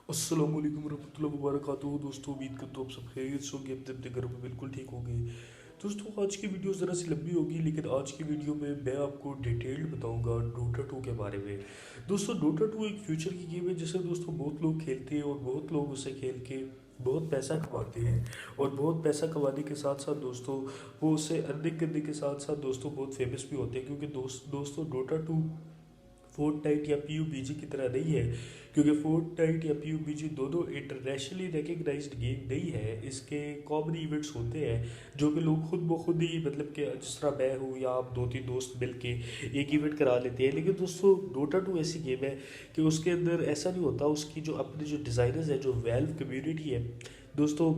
अस्सलाम वालेकुम रहमतुल्लाहि व बरकातुहू। दोस्तों उम्मीद करता हूँ आप सब खैरियत से होंगे, अपने अपने घरों में बिल्कुल ठीक होंगे। दोस्तों आज की वीडियो ज़रा सी लंबी होगी, लेकिन आज की वीडियो में मैं आपको डिटेल्ड बताऊंगा डोटा 2 के बारे में। दोस्तों डोटा 2 एक फ्यूचर की गेम है जिसे दोस्तों बहुत लोग खेलते हैं और बहुत लोग उसे खेल के बहुत पैसा कमाते हैं। और बहुत पैसा कमाने के साथ साथ दोस्तों वो उसे अर्निंग करने के साथ साथ दोस्तों बहुत फेमस भी होते हैं, क्योंकि दोस्तों डोटा 2 फोर्टनाइट या पीयूबीजी की तरह नहीं है। क्योंकि फोर्टनाइट या पीयूबीजी दोनों इंटरनेशनली रिकग्नाइज्ड गेम नहीं है। इसके कॉमन इवेंट्स होते हैं जो कि लोग खुद ब खुद ही, मतलब कि जिस तरह मैं हूँ या आप दो तीन दोस्त मिल के एक इवेंट करा लेते हैं। लेकिन दोस्तों डोटा 2 ऐसी गेम है कि उसके अंदर ऐसा नहीं होता। उसकी जो अपने जो डिज़ाइनर्स है, जो वेल्व कम्युनिटी है दोस्तों,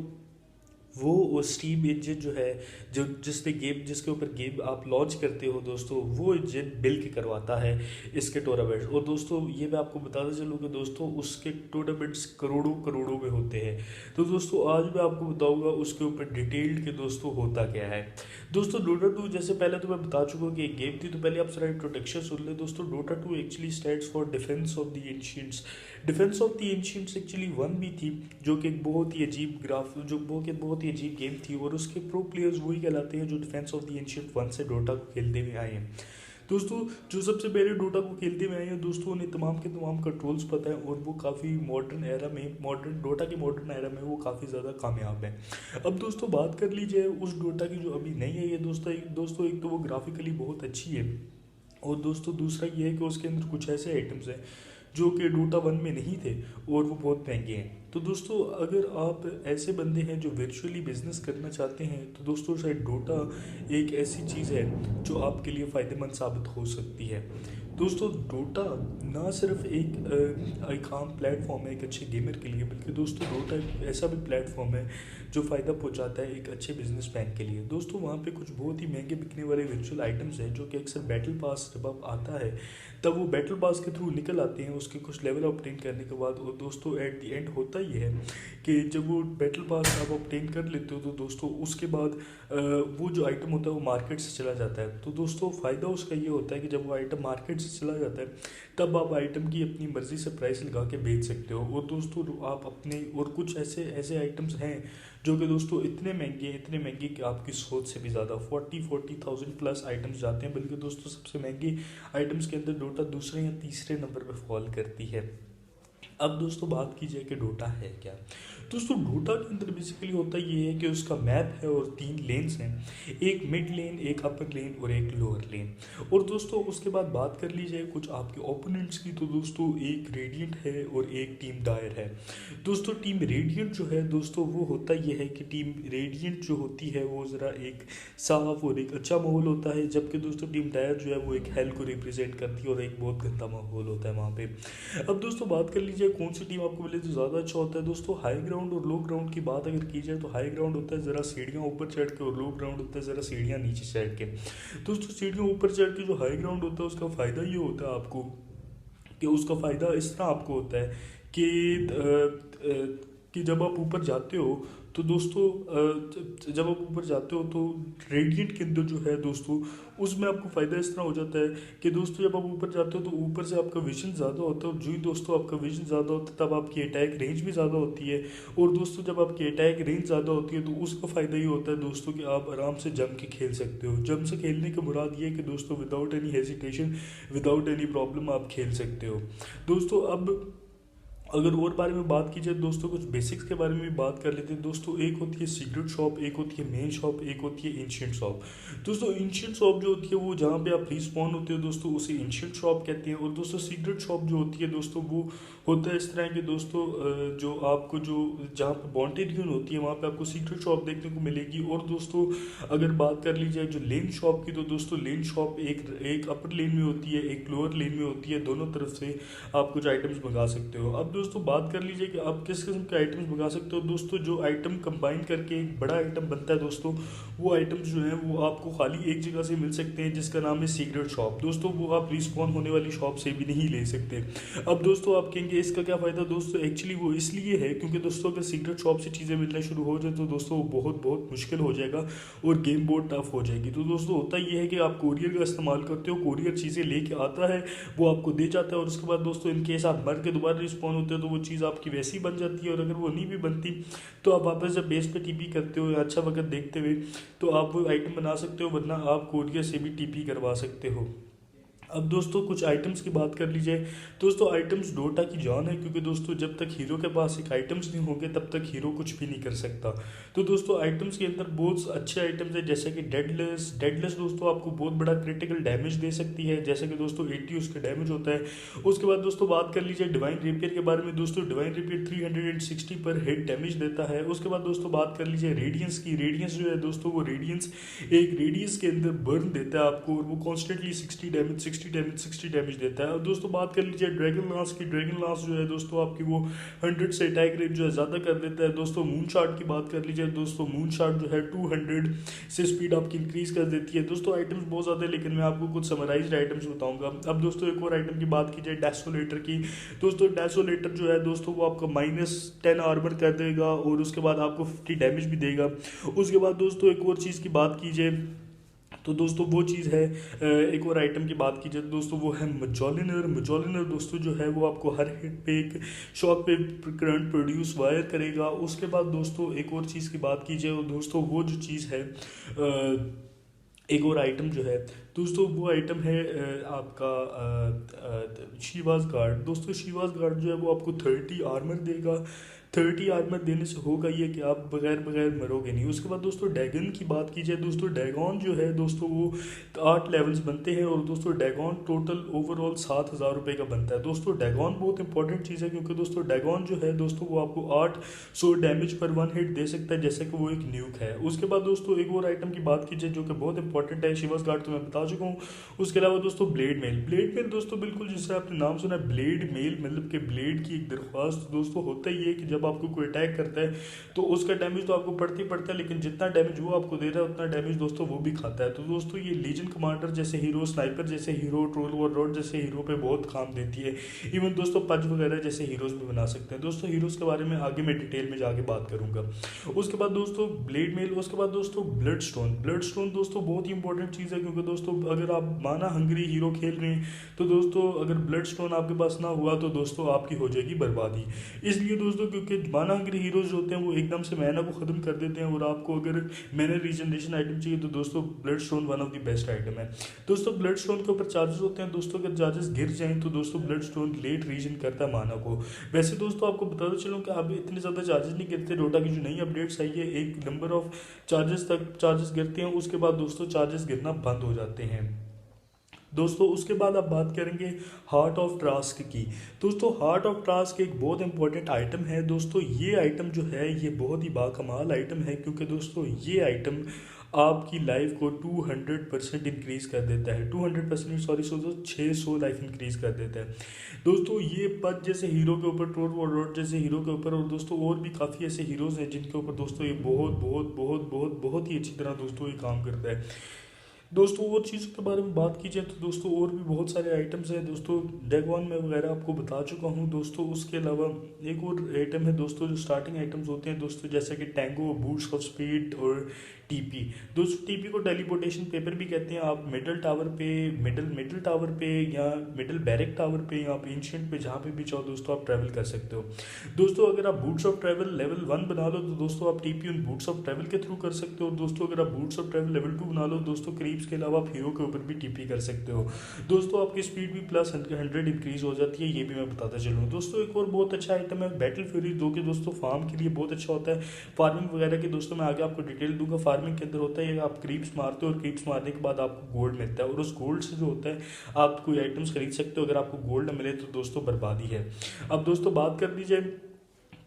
वो स्टीम इंजन जो है, जो जिसके ऊपर गेम आप लॉन्च करते हो दोस्तों, वो इंजन बिल्ड करवाता है इसके टूर्नामेंट्स। और दोस्तों ये मैं आपको बताना चलूँ कि दोस्तों उसके टूर्नामेंट्स करोड़ों करोड़ों में होते हैं। तो दोस्तों आज मैं आपको बताऊंगा उसके ऊपर डिटेल्ड के दोस्तों होता क्या है। दोस्तों डोटा 2 जैसे पहले तो मैं बता चुका हूँ कि एक गेम थी, तो पहले आप सारा इंट्रोडक्शन सुन ले। दोस्तों Dota 2 actually stands for defense of the ancients. Defense of the ancients actually one भी थी, जो कि एक बहुत ही अजीब बहुत ही अजीब गेम थी। और उसके प्रो प्लेयर्स वही कहलाते हैं जो defence of the ancient one से डोटा को खेलते हुए आए हैं। दोस्तों जो सबसे पहले डोटा को खेलते हुए आए हैं दोस्तों, उन्हें तमाम के तमाम कंट्रोल्स पता है और वो काफ़ी मॉडर्न डोटा के मॉडर्न एरा में वो काफ़ी ज़्यादा कामयाब है। अब दोस्तों बात कर लीजिए उस डोटा की जो अभी नहीं है ये दोस्तों एक तो वो ग्राफिकली बहुत अच्छी है। और दोस्तों दूसरा ये है कि उसके अंदर कुछ ऐसे आइटम्स हैं जो कि डोटा 1 में नहीं थे और वो बहुत महंगे हैं। तो दोस्तों अगर आप ऐसे बंदे हैं जो वर्चुअली बिजनेस करना चाहते हैं, तो दोस्तों शायद डोटा एक ऐसी चीज़ है जो आपके लिए फ़ायदेमंद साबित हो सकती है। दोस्तों डोटा ना सिर्फ एक आम प्लेटफॉर्म है एक अच्छे गेमर के लिए, बल्कि दोस्तों डोटा एक ऐसा भी प्लेटफॉर्म है जो फ़ायदा पहुंचाता है एक अच्छे बिजनेसमैन के लिए। दोस्तों वहाँ पे कुछ बहुत ही महंगे बिकने वाले वर्चुअल आइटम्स हैं जो कि अक्सर बैटल पास जब आप आता है तब वो बैटल पास के थ्रू निकल आते हैं उसके कुछ लेवल ऑब्टेन करने के बाद। और दोस्तों एट द एंड होता ये है कि जब वो बैटल पास आप ऑब्टेन कर लेते हो तो दोस्तों उसके बाद वो जो आइटम होता है वो मार्केट से चला जाता है। तो दोस्तों फ़ायदा उसका ये होता है कि जब वो आइटम मार्केट से चला जाता है तब आप आइटम की अपनी मर्ज़ी से प्राइस लगा के बेच सकते हो। और दोस्तों आप अपने और कुछ ऐसे ऐसे आइटम्स हैं जो कि दोस्तों इतने महंगे कि आपकी सोच से भी ज़्यादा 40,000 प्लस आइटम्स जाते हैं। बल्कि दोस्तों सबसे महंगी आइटम्स के अंदर डोटा दूसरे या तीसरे नंबर पर फॉल करती है। अब दोस्तों बात की जाए कि डोटा है क्या। दोस्तों डोटा के अंदर बेसिकली होता ये है कि उसका मैप है और 3 लेन्स हैं, एक मिड लेन, एक अपर लेन और एक लोअर लेन। और दोस्तों उसके बाद बात कर ली जाए कुछ आपके ओपोनेंट्स की, तो दोस्तों एक रेडिएंट है और एक टीम डायर है। दोस्तों टीम रेडिएंट जो है दोस्तों वो होता ये है कि टीम रेडिएंट जो होती है वो ज़रा एक साफ और एक अच्छा माहौल होता है, जबकि दोस्तों टीम डायर जो है वो एक हेल को रिप्रेजेंट करती है और एक बहुत गंदा माहौल होता है वहाँ पे। अब दोस्तों बात कर लीजिए कौन सी टीम आपको मिले तो ज़्यादा अच्छा होता है। दोस्तों हाई ग्राउंड और लो ग्राउंड की बात अगर की जाए तो हाई ग्राउंड होता है ज़रा सीढ़ियाँ ऊपर चढ़ के और लो ग्राउंड होता है ज़रा सीढ़ियाँ नीचे चढ़ के। दोस्तों सीढ़ियाँ ऊपर चढ़ के जो हाई ग्राउंड होता है उसका फ़ायदा ये होता है आपको कि उसका फ़ायदा इस तरह आपको होता है कि कि जब आप ऊपर जाते हो तो दोस्तों जब आप ऊपर जाते हो तो रेडिएंट के अंदर जो है दोस्तों उसमें आपको फ़ायदा इस तरह हो जाता है कि दोस्तों जब आप ऊपर जाते हो तो ऊपर से आपका विजन ज़्यादा होता है, और जो ही दोस्तों आपका विजन ज़्यादा होता है तब आपकी अटैक रेंज भी ज़्यादा होती है। और दोस्तों जब आपकी अटैक रेंज ज़्यादा होती है तो उसका फ़ायदा ये होता है दोस्तों कि आप आराम से जम के खेल सकते हो। जम से खेलने का मुराद ये है कि दोस्तों without any hesitation, without any problem आप खेल सकते हो। दोस्तों अब अगर और बारे में बात की जाए दोस्तों कुछ बेसिक्स के बारे में भी बात कर लेते हैं। दोस्तों एक होती है सीक्रेट शॉप, एक होती है मेन शॉप, एक होती है एंशिएंट शॉप। दोस्तों एंशिएंट शॉप जो होती है वो जहाँ पे आप रिस्पॉन होते हो दोस्तों उसे एंशिएंट शॉप कहते हैं। और दोस्तों सीक्रेट शॉप जो होती है दोस्तों वो होता है इस तरह के दोस्तों जो आपको जो जहाँ पे बॉन्टेड यून होती है वहाँ पे आपको सीक्रेट शॉप देखने को मिलेगी। और दोस्तों अगर बात कर ली जाए जो लेन शॉप की, तो दोस्तों लेन शॉप एक अपर लेन में होती है, एक लोअर लेन में होती है। दोनों तरफ से आप कुछ आइटम्स मंगा सकते हो। अब दोस्तों बात कर लीजिए कि आप किस किस्म के आइटम्स मंगा सकते हो। दोस्तों जो आइटम कंबाइन करके एक बड़ा आइटम बनता है दोस्तों, वो आइटम्स जो हैं वो आपको खाली एक जगह से मिल सकते हैं जिसका नाम है सीक्रेट शॉप। दोस्तों वो आप रिस्पॉन होने वाली शॉप से भी नहीं ले सकते। अब दोस्तों आप कहेंगे इसका क्या फ़ायदा। दोस्तों एक्चुअली वो इसलिए है क्योंकि दोस्तों अगर सीक्रेट शॉप से चीज़ें मिलना शुरू हो जाए तो दोस्तों वो बहुत बहुत मुश्किल हो जाएगा और गेम बहुत टफ हो जाएगी। तो दोस्तों होता ये है कि आप कोरियर का इस्तेमाल करते हो, कोरियर चीज़ें लेके आता है, वो आपको दे जाता है, और उसके बाद दोस्तों इनकेस आप मर के दोबारा रिस्पॉन होते होते हैं तो वो चीज़ आपकी वैसी ही बन जाती है, और अगर वो नहीं भी बनती तो आप वापस जब बेस पे टीपी करते हो या अच्छा वक्त देखते हुए तो आप वो आइटम बना सकते हो, वरना आप कोरियर से भी टीपी करवा सकते हो। अब दोस्तों कुछ आइटम्स की बात कर लीजिए। दोस्तों आइटम्स डोटा की जान है, क्योंकि दोस्तों जब तक हीरो के पास एक आइटम्स नहीं होंगे तब तक हीरो कुछ भी नहीं कर सकता। तो दोस्तों आइटम्स के अंदर बहुत अच्छे आइटम्स हैं, जैसे कि डेडलेस। डेडलेस दोस्तों आपको बहुत बड़ा क्रिटिकल डैमेज दे सकती है, जैसे कि दोस्तों 80 उसका डैमेज होता है। उसके बाद दोस्तों बात कर लीजिए डिवाइन रेपियर के बारे में। दोस्तों डिवाइन रेपियर 360 पर हेड डैमेज देता है। उसके बाद दोस्तों बात कर लीजिए रेडियंस की। रेडियंस जो है दोस्तों वो रेडियंस एक रेडियस के अंदर बर्न देता है आपको, और वो कॉन्स्टेंटली 60 डैमेज देता है। और दोस्तों बात कर लीजिए ड्रैगन लांस की। ड्रैगन लांस जो है दोस्तों आपकी वो 100 से अटैक रेट जो है ज़्यादा कर देता है। दोस्तों मून शॉट की बात कर लीजिए। दोस्तों मून शॉट जो है 200 से स्पीड आपकी इंक्रीज कर देती है। दोस्तों आइटम्स बहुत ज़्यादा है, लेकिन मैं आपको कुछ समराइज्ड आइटम्स बताऊंगा। अब दोस्तों एक और आइटम की बात की जाए डेसोलेटर की। दोस्तों डेसोलेटर जो है दोस्तों वो आपका -10 आर्मर कर देगा, और उसके बाद आपको 50 डैमेज भी देगा। उसके बाद दोस्तों एक और चीज़ की बात कीजिए तो दोस्तों वो चीज़ है, एक और आइटम की बात की जाए दोस्तों वो है मजोलिनर। मजोलिनर दोस्तों जो है वो आपको हर हिट पे एक शॉक पे करंट प्रोड्यूस वायर करेगा। उसके बाद दोस्तों एक और चीज़ की बात की जाए दोस्तों वो जो चीज़ है, एक और आइटम जो है दोस्तों वो आइटम है आपका शिवाज गार्ड। दोस्तों शिवाज गार्ड जो है वो आपको 30 आर्मर देगा। 30 आर्मर देने से होगा ये कि आप बगैर बगैर मरोगे नहीं। उसके बाद दोस्तों डैगन की बात की जाए। दोस्तों डैगॉन जो है दोस्तों वो 8 लेवल्स बनते हैं, और दोस्तों डैगॉन टोटल ओवरऑल 7,000 रुपये का बनता है। दोस्तों डैगॉन बहुत इंपॉर्टेंट चीज़ है, क्योंकि दोस्तों डैगॉन जो है दोस्तों वो आपको 800 डैमेज पर 1 हिट दे सकता है, जैसे कि वो एक न्यूक है। उसके बाद दोस्तों एक और आइटम की बात की जाए जो कि बहुत इंपॉर्टेंट है, शिवास गार्ड तो मैं बता चुका हूँ। उसके अलावा दोस्तों ब्लेड मेल। ब्लेड मेल दोस्तों बिल्कुल जिससे आपने नाम सुना है ब्लेड मेल, मतलब कि ब्लेड की एक दरख्वास्त। दोस्तों होता ही है कि जब आपको कोई अटैक करता है तो उसका डैमेज तो आपको पड़ता ही पड़ता है, लेकिन जितना डैमेज वो आपको दे रहा है उतना डैमेज दोस्तों वो भी खाता है। तो दोस्तों ये लीजन कमांडर जैसे हीरो, स्नाइपर जैसे हीरो, ट्रोल वॉर रोड जैसे हीरो पे बहुत काम देती है। इवन दोस्तों पंच वगैरह जैसे हीरोज भी बना सकते हैं। दोस्तों हीरोज के बारे में आगे मैं डिटेल में जाके बात करूंगा। उसके बाद दोस्तों ब्लेड मेल। उसके बाद दोस्तों ब्लड स्टोन। ब्लड स्टोन दोस्तों बहुत ही इंपॉर्टेंट चीज़ है, क्योंकि दोस्तों अगर आप माना हंगरी हीरो खेल रहे हैं तो दोस्तों अगर ब्लड स्टोन आपके पास ना हुआ तो दोस्तों आपकी हो जाएगी बर्बादी। इसलिए दोस्तों क्योंकि माना हंगरी हीरोज जो होते हैं वो एकदम से मैना को ख़त्म कर देते हैं, और आपको अगर मैंने रीजनरेशन आइटम चाहिए तो दोस्तों blood stone one of the best item है। दोस्तों ब्लड स्टोन के ऊपर चार्जेस होते हैं। दोस्तों अगर चार्जेस गिर जाएं तो दोस्तों ब्लड स्टोन लेट रीजन करता है माना को। वैसे दोस्तों आपको बताते चलूँ कि अभी इतने ज़्यादा चार्जेस नहीं गिरते। डोटा की जो नई अपडेट्स आई है एक नंबर ऑफ चार्जेस तक चार्जेस गिरते हैं, उसके बाद दोस्तों चार्जेस गिरना बंद हो जाते हैं। दोस्तों उसके बाद आप बात करेंगे हार्ट ऑफ ट्रास्क की। दोस्तों हार्ट ऑफ ट्रास्क एक बहुत इंपॉर्टेंट आइटम है। दोस्तों ये आइटम जो है ये बहुत ही बाकमाल आइटम है, क्योंकि दोस्तों ये आइटम आपकी लाइफ को 200% इंक्रीज कर देता है। 200% सॉरी 600 लाइफ इंक्रीज कर देता है। दोस्तों ये पद जैसे हीरो के ऊपर, ट्रोल वॉर रोड जैसे हीरो के ऊपर, और दोस्तों और भी काफ़ी ऐसे हीरोज़ हैं जिनके ऊपर दोस्तों ये बहुत बहुत बहुत बहुत बहुत ही अच्छी तरह दोस्तों ये काम करता है। दोस्तों और चीज़ों के बारे में बात की जाए तो दोस्तों और भी बहुत सारे आइटम्स हैं। दोस्तों डेगॉन में वगैरह आपको बता चुका हूँ। दोस्तों उसके अलावा एक और आइटम है दोस्तों जो स्टार्टिंग आइटम्स होते हैं दोस्तों, जैसे कि टैंगो, बूस्ट ऑफ स्पीड और टीपी। दोस्तों टीपी को टेलीपोर्टेशन पेपर भी कहते हैं। आप मिडल टावर पे, मिडल टावर पे या मिडल बैरक टावर पे या आप एंशिएंट पे जहाँ पे भी चाहो दोस्तों आप ट्रैवल कर सकते हो। दोस्तों अगर आप बूट्स ऑफ ट्रैवल लेवल 1 बना लो तो दोस्तों आप टीपी उन बूट्स ऑफ ट्रैवल के थ्रू कर सकते हो। दोस्तों अगर आप बूट्स ऑफ ट्रैवल लेवल 2 बना लो दोस्तों क्रीप्स के अलावा आप हीरो के ऊपर भी टीपी कर सकते हो। दोस्तों आपकी स्पीड भी प्लस 100 इंक्रीज हो जाती है, ये भी मैं बताता चलूँ। दोस्तों एक और बहुत अच्छा आइटम है बैटल फ्यूरी 2 के दोस्तों फार्म के लिए बहुत अच्छा होता है। फार्मिंग वगैरह के दोस्तों मैं आगे आपको डिटेल दूंगा। फार्मिंग के अंदर होता है आप क्रीप्स मारते हो और क्रीप्स मारने के बाद आपको गोल्ड मिलता है, और उस गोल्ड से जो होता है आप कोई आइटम्स खरीद सकते हो। अगर आपको गोल्ड मिले तो दोस्तों बर्बादी है। अब दोस्तों बात कर लीजिए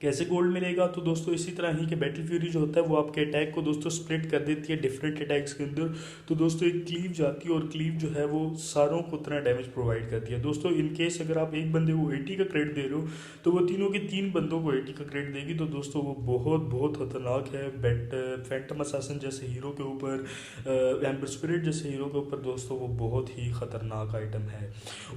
कैसे गोल्ड मिलेगा, तो दोस्तों इसी तरह ही कि बैटल फ्यूरी जो होता है वो आपके अटैक को दोस्तों स्प्लिट कर देती है डिफरेंट अटैक्स के अंदर। तो दोस्तों एक क्लीव जाती है और क्लीव जो है वो सारों को उतना डैमेज प्रोवाइड करती है। दोस्तों इन केस अगर आप एक बंदे को 80 का क्रेडिट दे रहे हो तो वो तीनों के 3 बंदों को 80 का क्रेडिट देगी। तो दोस्तों वो बहुत बहुत खतरनाक है। फैंटम असैसिन जैसे हीरो के ऊपर, एम्बर स्पिरिट जैसे हीरो के ऊपर दोस्तों वो बहुत ही खतरनाक आइटम है।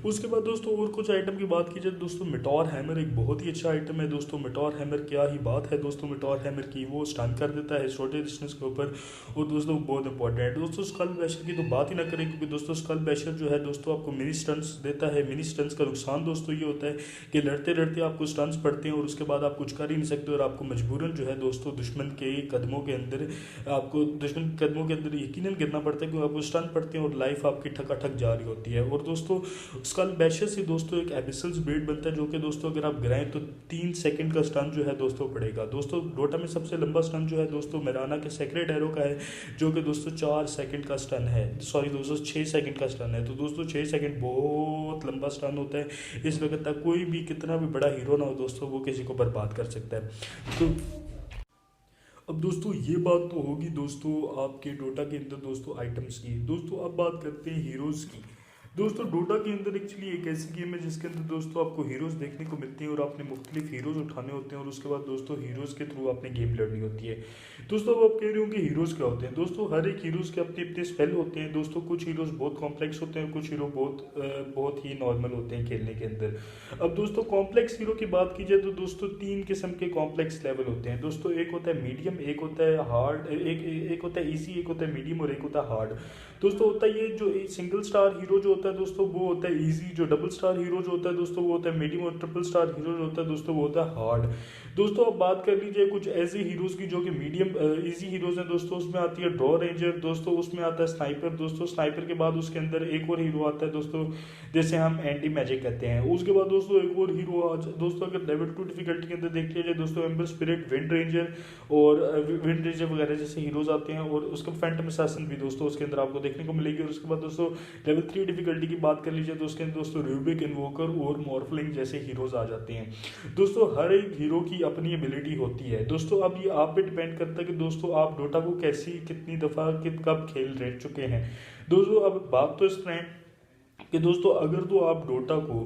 उसके बाद दोस्तों और कुछ आइटम की बात की जाए दोस्तों मिटोर हैमर एक बहुत ही अच्छा आइटम है। दोस्तों मिटोर मिटॉर हैमर क्या ही बात है दोस्तों, मिटॉर हैमर की, वो स्टन कर देता है छोटे डिस्टेंस के ऊपर। और दोस्तों बहुत इंपॉर्टेंट है दोस्तों, स्कल बैशर की तो बात ही ना करें, क्योंकि दोस्तों स्कल बैशर जो है दोस्तों आपको मिनी स्टंट्स देता है। मिनी स्टंट्स का नुकसान दोस्तों ये होता है कि लड़ते लड़ते आपको स्टंट्स पड़ते हैं और उसके बाद आप कुछ कर ही नहीं सकते, और आपको मजबूरन जो है दोस्तों दुश्मन के कदमों के अंदर, आपको दुश्मन के कदमों के अंदर यकीनन गिरना पड़ता है, क्योंकि आपको स्टंट पड़ते हैं और लाइफ आपकी ठकाठक जा रही होती है। और दोस्तों स्कल बैशर से दोस्तों एक एबिसल्स ब्लेड बनता है, जो कि दोस्तों अगर आप गिराएं तो 3 सेकंड का स्टन जो है दोस्तों पड़ेगा। दोस्तों डोटा में सबसे लंबा स्टन जो है दोस्तों मेराना के सेक्रेट एरो का है, जो कि दोस्तों 4 सेकंड का स्टन है, सॉरी दोस्तों 6 सेकंड का स्टन है। तो दोस्तों 6 सेकंड बहुत लंबा स्टन होता है, इस वक्त तक कोई भी कितना भी बड़ा हीरो ना हो दोस्तों वो किसी को बर्बाद कर सकता है। तो अब दोस्तों ये बात तो होगी दोस्तों आपके डोटा के अंदर दोस्तों आइटम्स की। दोस्तों अब बात करते हैं हीरोज़ की। दोस्तों डोटा के अंदर एक्चुअली एक ऐसी गेम है जिसके अंदर दोस्तों आपको हीरोज़ देखने को मिलते हैं और आपने मुख्तलिफ हीरोज़ उठाने होते हैं, और उसके बाद दोस्तों हीरोज़ के थ्रू आपने गेम लड़नी होती है। दोस्तों अब आप कह रहे होंगे हीरोज़ क्या होते हैं। दोस्तों हर एक हीरोज़ के अपने अपने स्पेल होते हैं दोस्तों, कुछ हीरोज़ बहुत कॉम्प्लेक्स होते हैं, कुछ हीरो बहुत ही नॉर्मल होते हैं खेलने के अंदर। अब दोस्तों कॉम्प्लेक्स हीरो की बात की जाए तो दोस्तों 3 किस्म के कॉम्प्लेक्स लेवल होते हैं दोस्तों। एक होता है मीडियम, एक होता है हार्ड, एक होता है ईजी, एक होता है मीडियम और एक होता है हार्ड। दोस्तों होता है ये जो सिंगल स्टार हीरो जो होता है दोस्तों वो होता है इजी, जो डबल स्टार हीरो जो होता है दोस्तों वो होता है मीडियम, और ट्रिपल स्टार हीरो जो होता है दोस्तों वो होता है हार्ड। दोस्तों अब बात कर लीजिए कुछ ऐसे हीरोज़ की जो कि मीडियम इजी हीरोज़ हैं दोस्तों। उसमें आती है ड्रॉ रेंजर दोस्तों, उसमें आता है स्नाइपर दोस्तों। स्नाइपर के बाद उसके अंदर एक और हीरो आता है दोस्तों जैसे हम एंटी मैजिक कहते हैं। उसके बाद दोस्तों एक और हीरो दोस्तों अगर लेवल 2 डिफिकल्टी के अंदर देख लिया जाए दोस्तों एम्बर स्पिरिट, विंड रेंजर और विंड रेंजर वगैरह जैसे हीरोज़ आते हैं, और उसका फैंटम असैसिन भी दोस्तों उसके अंदर आपको देखने को मिलेगी। और उसके बाद दोस्तों लेवल 3 डिफिकल्टी की बात कर लीजिए तो उसके अंदर दोस्तों रूबिक, इन्वोकर और मॉर्फलिंग जैसे हीरोज़ आ जाते हैं। दोस्तों हर एक हीरो की अपनी एबिलिटी होती है दोस्तों। अब ये आप पे डिपेंड करता है कि दोस्तों आप डोटा को कैसी कितनी दफ़ा कब खेल रह चुके हैं। दोस्तों अब बात तो इस तरह है कि दोस्तों अगर तो आप डोटा को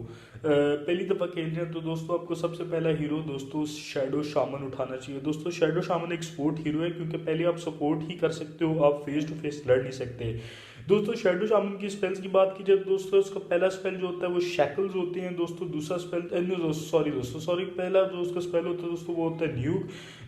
पहली दफ़ा खेल रहे हैं तो दोस्तों आपको सबसे पहला हीरो दोस्तों शैडो शामन उठाना चाहिए। दोस्तों शैडो शामन एक सपोर्ट हीरो है, क्योंकि पहले आप सपोर्ट ही कर सकते हो, आप फेस टू फेस लड़ नहीं सकते। दोस्तों शैडो शामन की स्पेल्स की बात की जाए तो दोस्तों उसका पहला स्पेल जो होता है वो शैकल्स होते हैं दोस्तों। दूसरा स्पेल सॉरी पहला जो उसका स्पेल होता है दोस्तों वो होता है न्यूक।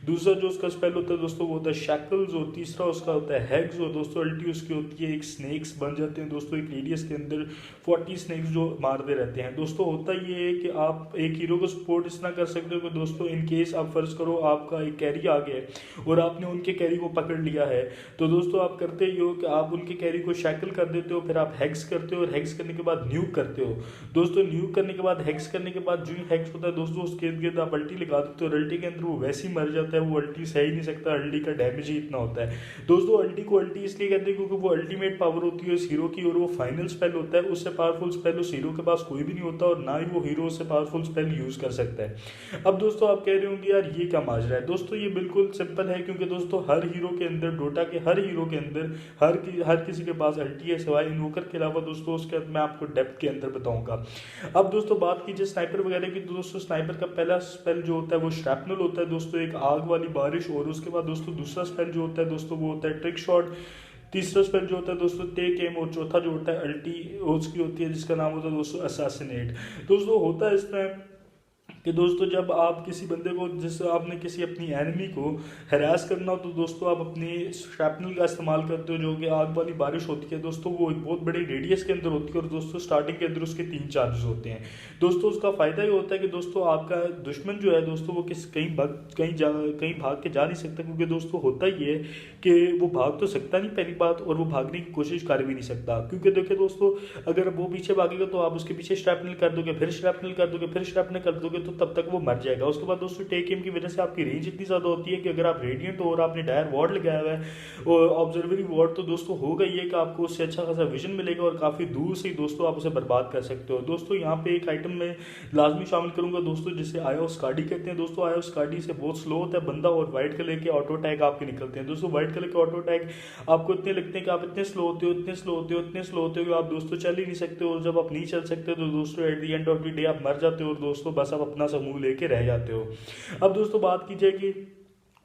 दूसरा जो उसका स्पेल होता है दोस्तों वो होता है शैकल्स, और तीसरा उसका होता है हैग्स, और दोस्तों अल्टी उसकी होती है एक स्नेक्स बन जाते हैं दोस्तों। एक रेडियस के अंदर 40 स्नेक्स जो मारते रहते हैं दोस्तों। होता ये है कि आप एक हीरो को सपोर्ट इस तरह कर सकते हो कि दोस्तों इन केस आप फर्ज करो आपका एक कैरी आ गया है और आपने उनके कैरी को पकड़ लिया है, तो दोस्तों आप करते ही हो कि आप उनके कैरी को शैकल कर देते हो, फिर आप हैक्स करते हो और हैक्स करने के बाद न्यूक करते हो दोस्तों। न्यूक करने के बाद हैक्स करने के बाद जो ही हैक्स होता है दोस्तों उसके इर्द गिर्द आप अल्टी लगा देते हो, और अल्टी के अंदर वो वैसे ही मर जाता है, वो अल्टी सह ही नहीं सकता, अल्टी का डैमेज ही इतना होता है दोस्तों। अल्टी को अल्टी इसलिए कहते हैं क्योंकि वो अल्टीमेट पावर होती है उस हीरो की, और वो फाइनल स्पेल होता है। उससे पावरफुल स्पेल उस हीरो के पास कोई भी नहीं होता, और ना ही वो हीरो उससे पावरफुल स्पेल यूज कर सकता है। अब दोस्तों आप कह रहे होंगे यार ये क्या माजरा है। दोस्तों ये बिल्कुल सिंपल है, क्योंकि दोस्तों हर हीरो के अंदर, डोटा के हर हीरो के अंदर हर किसी के पास अल्टी है, सिवाय इन्वोकर के अलावा दोस्तों। उसके बाद मैं आपको डेप्थ के अंदर बताऊंगा। अब दोस्तों बात कीजिए स्नाइपर वगैरह की, तो दोस्तों स्नाइपर का पहला स्पेल जो होता है वो श्रैपनल होता है दोस्तों, एक आग वाली बारिश। और उसके बाद दोस्तों दूसरा स्पेल जो होता है दोस्तों वो होता है ट्रिक शॉट। तीसरा स्पेल जो होता है दोस्तों टेक एम, और चौथा जो होता है अल्टी उसकी होती है जिसका नाम होता है दोस्तों असैसिनेट। दोस्तों होता है इस तरह कि दोस्तों जब आप किसी बंदे को, जैसे आपने किसी अपनी एनिमी को हरास करना हो तो दोस्तों आप अपनी श्रैपनल का इस्तेमाल करते हो, जो कि आग वाली बारिश होती है दोस्तों। वो एक बहुत बड़ी रेडियस के अंदर होती है, और दोस्तों स्टार्टिंग के अंदर उसके 3 चार्जेस होते हैं दोस्तों। उसका फ़ायदा ये होता है कि दोस्तों आपका दुश्मन जो है दोस्तों वो कहीं भाग के जा नहीं सकता, क्योंकि दोस्तों होता ये है कि वो भाग तो सकता नहीं पहली बात, और वो भागने की कोशिश कर भी नहीं सकता, क्योंकि देखिए दोस्तों अगर वो पीछे भागेगा तो आप उसके पीछे श्रैपनल कर दोगे, फिर श्रैपनल कर दोगे, फिर श्रैपनल कर दोगे, तो तब तक वो मर जाएगा। उसके बाद दोस्तों टेक एम की वजह से आपकी रेंज इतनी ज़्यादा होती है कि अगर आप रेडियंट हो और आपने डायर वार्ड लगाया हुआ है और ऑब्जर्वरी वार्ड, तो दोस्तों होगा ये कि आपको उससे अच्छा खासा विजन मिलेगा, और काफ़ी दूर से ही दोस्तों आप उसे बर्बाद कर सकते हो दोस्तों। यहाँ पे एक आइटम में लाजमी शामिल करूंगा दोस्तों जिसे आयो स्काडी कहते हैं दोस्तों। आयो स्काडी से बहुत स्लो होता है बंदा, और व्हाइट कलर के ऑटो टैग आपके निकलते हैं दोस्तों। व्हाइट कलर के ऑटो टैग आपको इतने लगते हैं कि आप इतने स्लो होते हो, इतने स्लो होते हो, इतने स्लो होते हो कि आप दोस्तों चल ही नहीं सकते, और जब आप नहीं चल सकते तो दोस्तों at the end of the day आप मर जाते हो, और दोस्तों बस आप अपना समूह लेके रह जाते हो। अब दोस्तों बात की जाए कि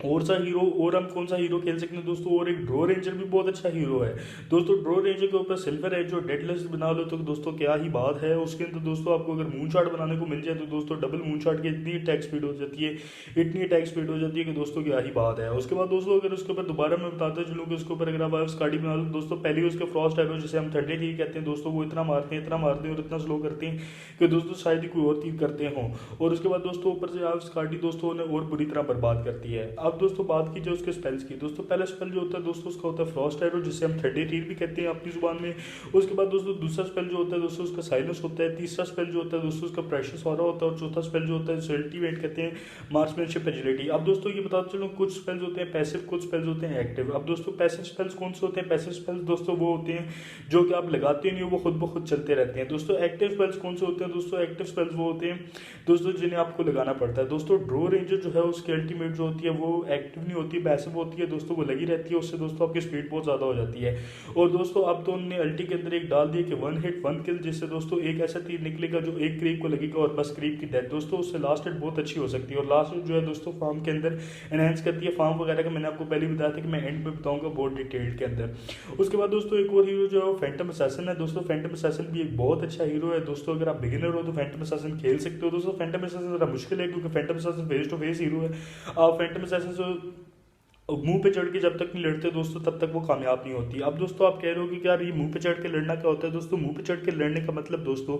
और सा हीरो, और हम कौन सा हीरो खेल सकते हैं दोस्तों, और एक ड्रो रेंजर भी बहुत अच्छा हीरो है दोस्तों। ड्रो रेंजर के ऊपर सिल्वर एज और डेडलिफ्ट बना लो तो दोस्तों क्या ही बात है। उसके अंदर दोस्तों आपको अगर मून शॉट बनाने को मिल जाए तो दोस्तों डबल मून शॉट की इतनी अटैक स्पीड हो जाती है, इतनी अटैक स्पीड हो जाती है कि दोस्तों क्या ही बात है। उसके बाद दोस्तों अगर उसके ऊपर दोबारा मैं बताता चलूँ कि उसके ऊपर अगर आप स्काडी बना लो दोस्तों, पहले उसके फ्रॉस्ट एरो जिसे हम थंडर तीर कहते हैं दोस्तों, वो इतना मारते हैं, इतना मारते हैं और इतना स्लो करते हैं कि दोस्तों शायद ही कोई और तीर करते हों। और उसके बाद दोस्तों ऊपर से आप स्काडी दोस्तों ने और बुरी तरह बर्बाद करती है। अब दोस्तों बात की जाए उसके स्पेल्स की, दोस्तों पहला स्पेल जो होता है दोस्तों उसका होता है फ्रॉस्ट एरो, जिसे हम थंडर तीर भी कहते हैं अपनी जुबान में। उसके बाद दोस्तों दूसरा स्पेल जो होता है दोस्तों उसका साइलेंस होता है। तीसरा स्पेल जो होता है दोस्तों उसका प्रेशियस ऑरा होता है। और चौथा स्पेल जो होता है अल्टीमेट कहते हैं मार्क्समैनशिप एजिलिटी। अब दोस्तों ये बता चलो कुछ स्पेल्स होते हैं पैसिव, कुछ स्पेल्स होते हैं एक्टिव। अब दोस्तों पैसिव स्पेल्स कौन से होते हैं? पैसिव स्पेल्स दोस्तों वो होते हैं जो कि आप लगाते नहीं हो, वो खुद ब खुद चलते रहते हैं। दोस्तों एक्टिव स्पेल्स कौन से होते हैं? दोस्तों एक्टिव स्पेल्स वो होते हैं दोस्तों जिन्हें आपको लगाना पड़ता है। दोस्तों ड्रो रेंजर जो है उसकी अल्टीमेट जो होती है वो एक्टिव नहीं होती, पैसिव होती है दोस्तों, वो लगी रहती है। उससे दोस्तों आपकी स्पीड बहुत ज़्यादा हो जाती है। और दोस्तों अब तो उन्होंने अल्टी के अंदर एक डाल दिया कि वन हिट वन किल, जिससे दोस्तों एक ऐसा तीर निकलेगा जो एक क्रीप को लगेगा और बस क्रीप की डेथ। दोस्तों उससे लास्ट हिट बहुत अच्छी हो सकती है। और लास्ट हिट जो है दोस्तों फार्म के अंदर एनहेंस करती है। फार्म वगैरह का मैंने आपको पहले बताया था कि मैं एंड में बताऊंगा बहुत डिटेल्ड के अंदर। उसके बाद दोस्तों एक और हीरो जो है फैंटम असैसिन है दोस्तों। फैंटम असैसिन भी एक बहुत अच्छा हीरो है दोस्तों। अगर आप बिगिनर हो तो फैंटम असैसिन खेल सकते हो दोस्तों। फैंटम असैसिन जरा मुश्किल है क्योंकि Phantom Assassin face to face hero है। आप फैंटम असैसिन से मुंह पे चढ़ के जब तक नहीं लड़ते दोस्तों तब तक वो कामयाब नहीं होती। अब दोस्तों आप कह रहे हो कि यार ये मुंह पे चढ़ के लड़ना क्या होता है? दोस्तों मुंह पे चढ़ के लड़ने का मतलब दोस्तों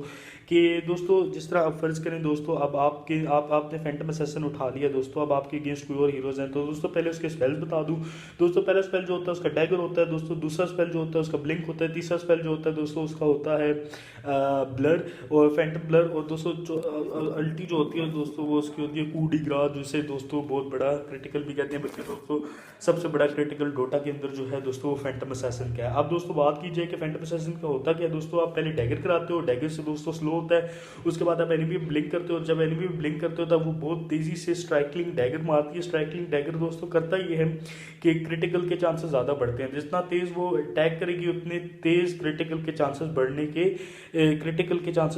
कि दोस्तों जिस तरह आप फर्ज करें दोस्तों, अब आपने फैंटम असैसिन उठा लिया दोस्तों, अब आपके अगेंस्ट कोई और हीरोज हैं तो दोस्तों पहले उसके स्पेल्स बता दूं। दोस्तों पहला स्पेल जो होता है उसका डैगर होता है दोस्तों। दूसरा स्पेल जो होता है उसका ब्लिंक होता है। तीसरा स्पेल जो होता है दोस्तों उसका होता है ब्लर और फैंटम ब्लर। और दोस्तों जो अल्टी जो होती है दोस्तों वो उसकी होती है कूडी ग्रा, जिसे दोस्तों बहुत बड़ा क्रिटिकल भी कहते हैं बल्कि दोस्तों सबसे बड़ा क्रिटिकल डोटा के अंदर जो है दोस्तों वो फैंटम असैसिन का है। अब दोस्तों बात की जाए कि फैंटम असैसिन का होता क्या है दोस्तों, आप पहले डैगर कराते हो, डैगर से दोस्तों स्लो होता है। उसके बाद आप एनिमी ब्लिंक करते हो, जब एनिमी ब्लिंक करते हो तब वो बहुत तेजी से स्ट्राइकलिंग डैगर मारती है। स्ट्राइकलिंग डैगर दोस्तों करता ये है कि क्रिटिकल के चांसेस ज़्यादा बढ़ते हैं। जितना तेज वो अटैक करेगी उतने तेज क्रिटिकल के चांसेस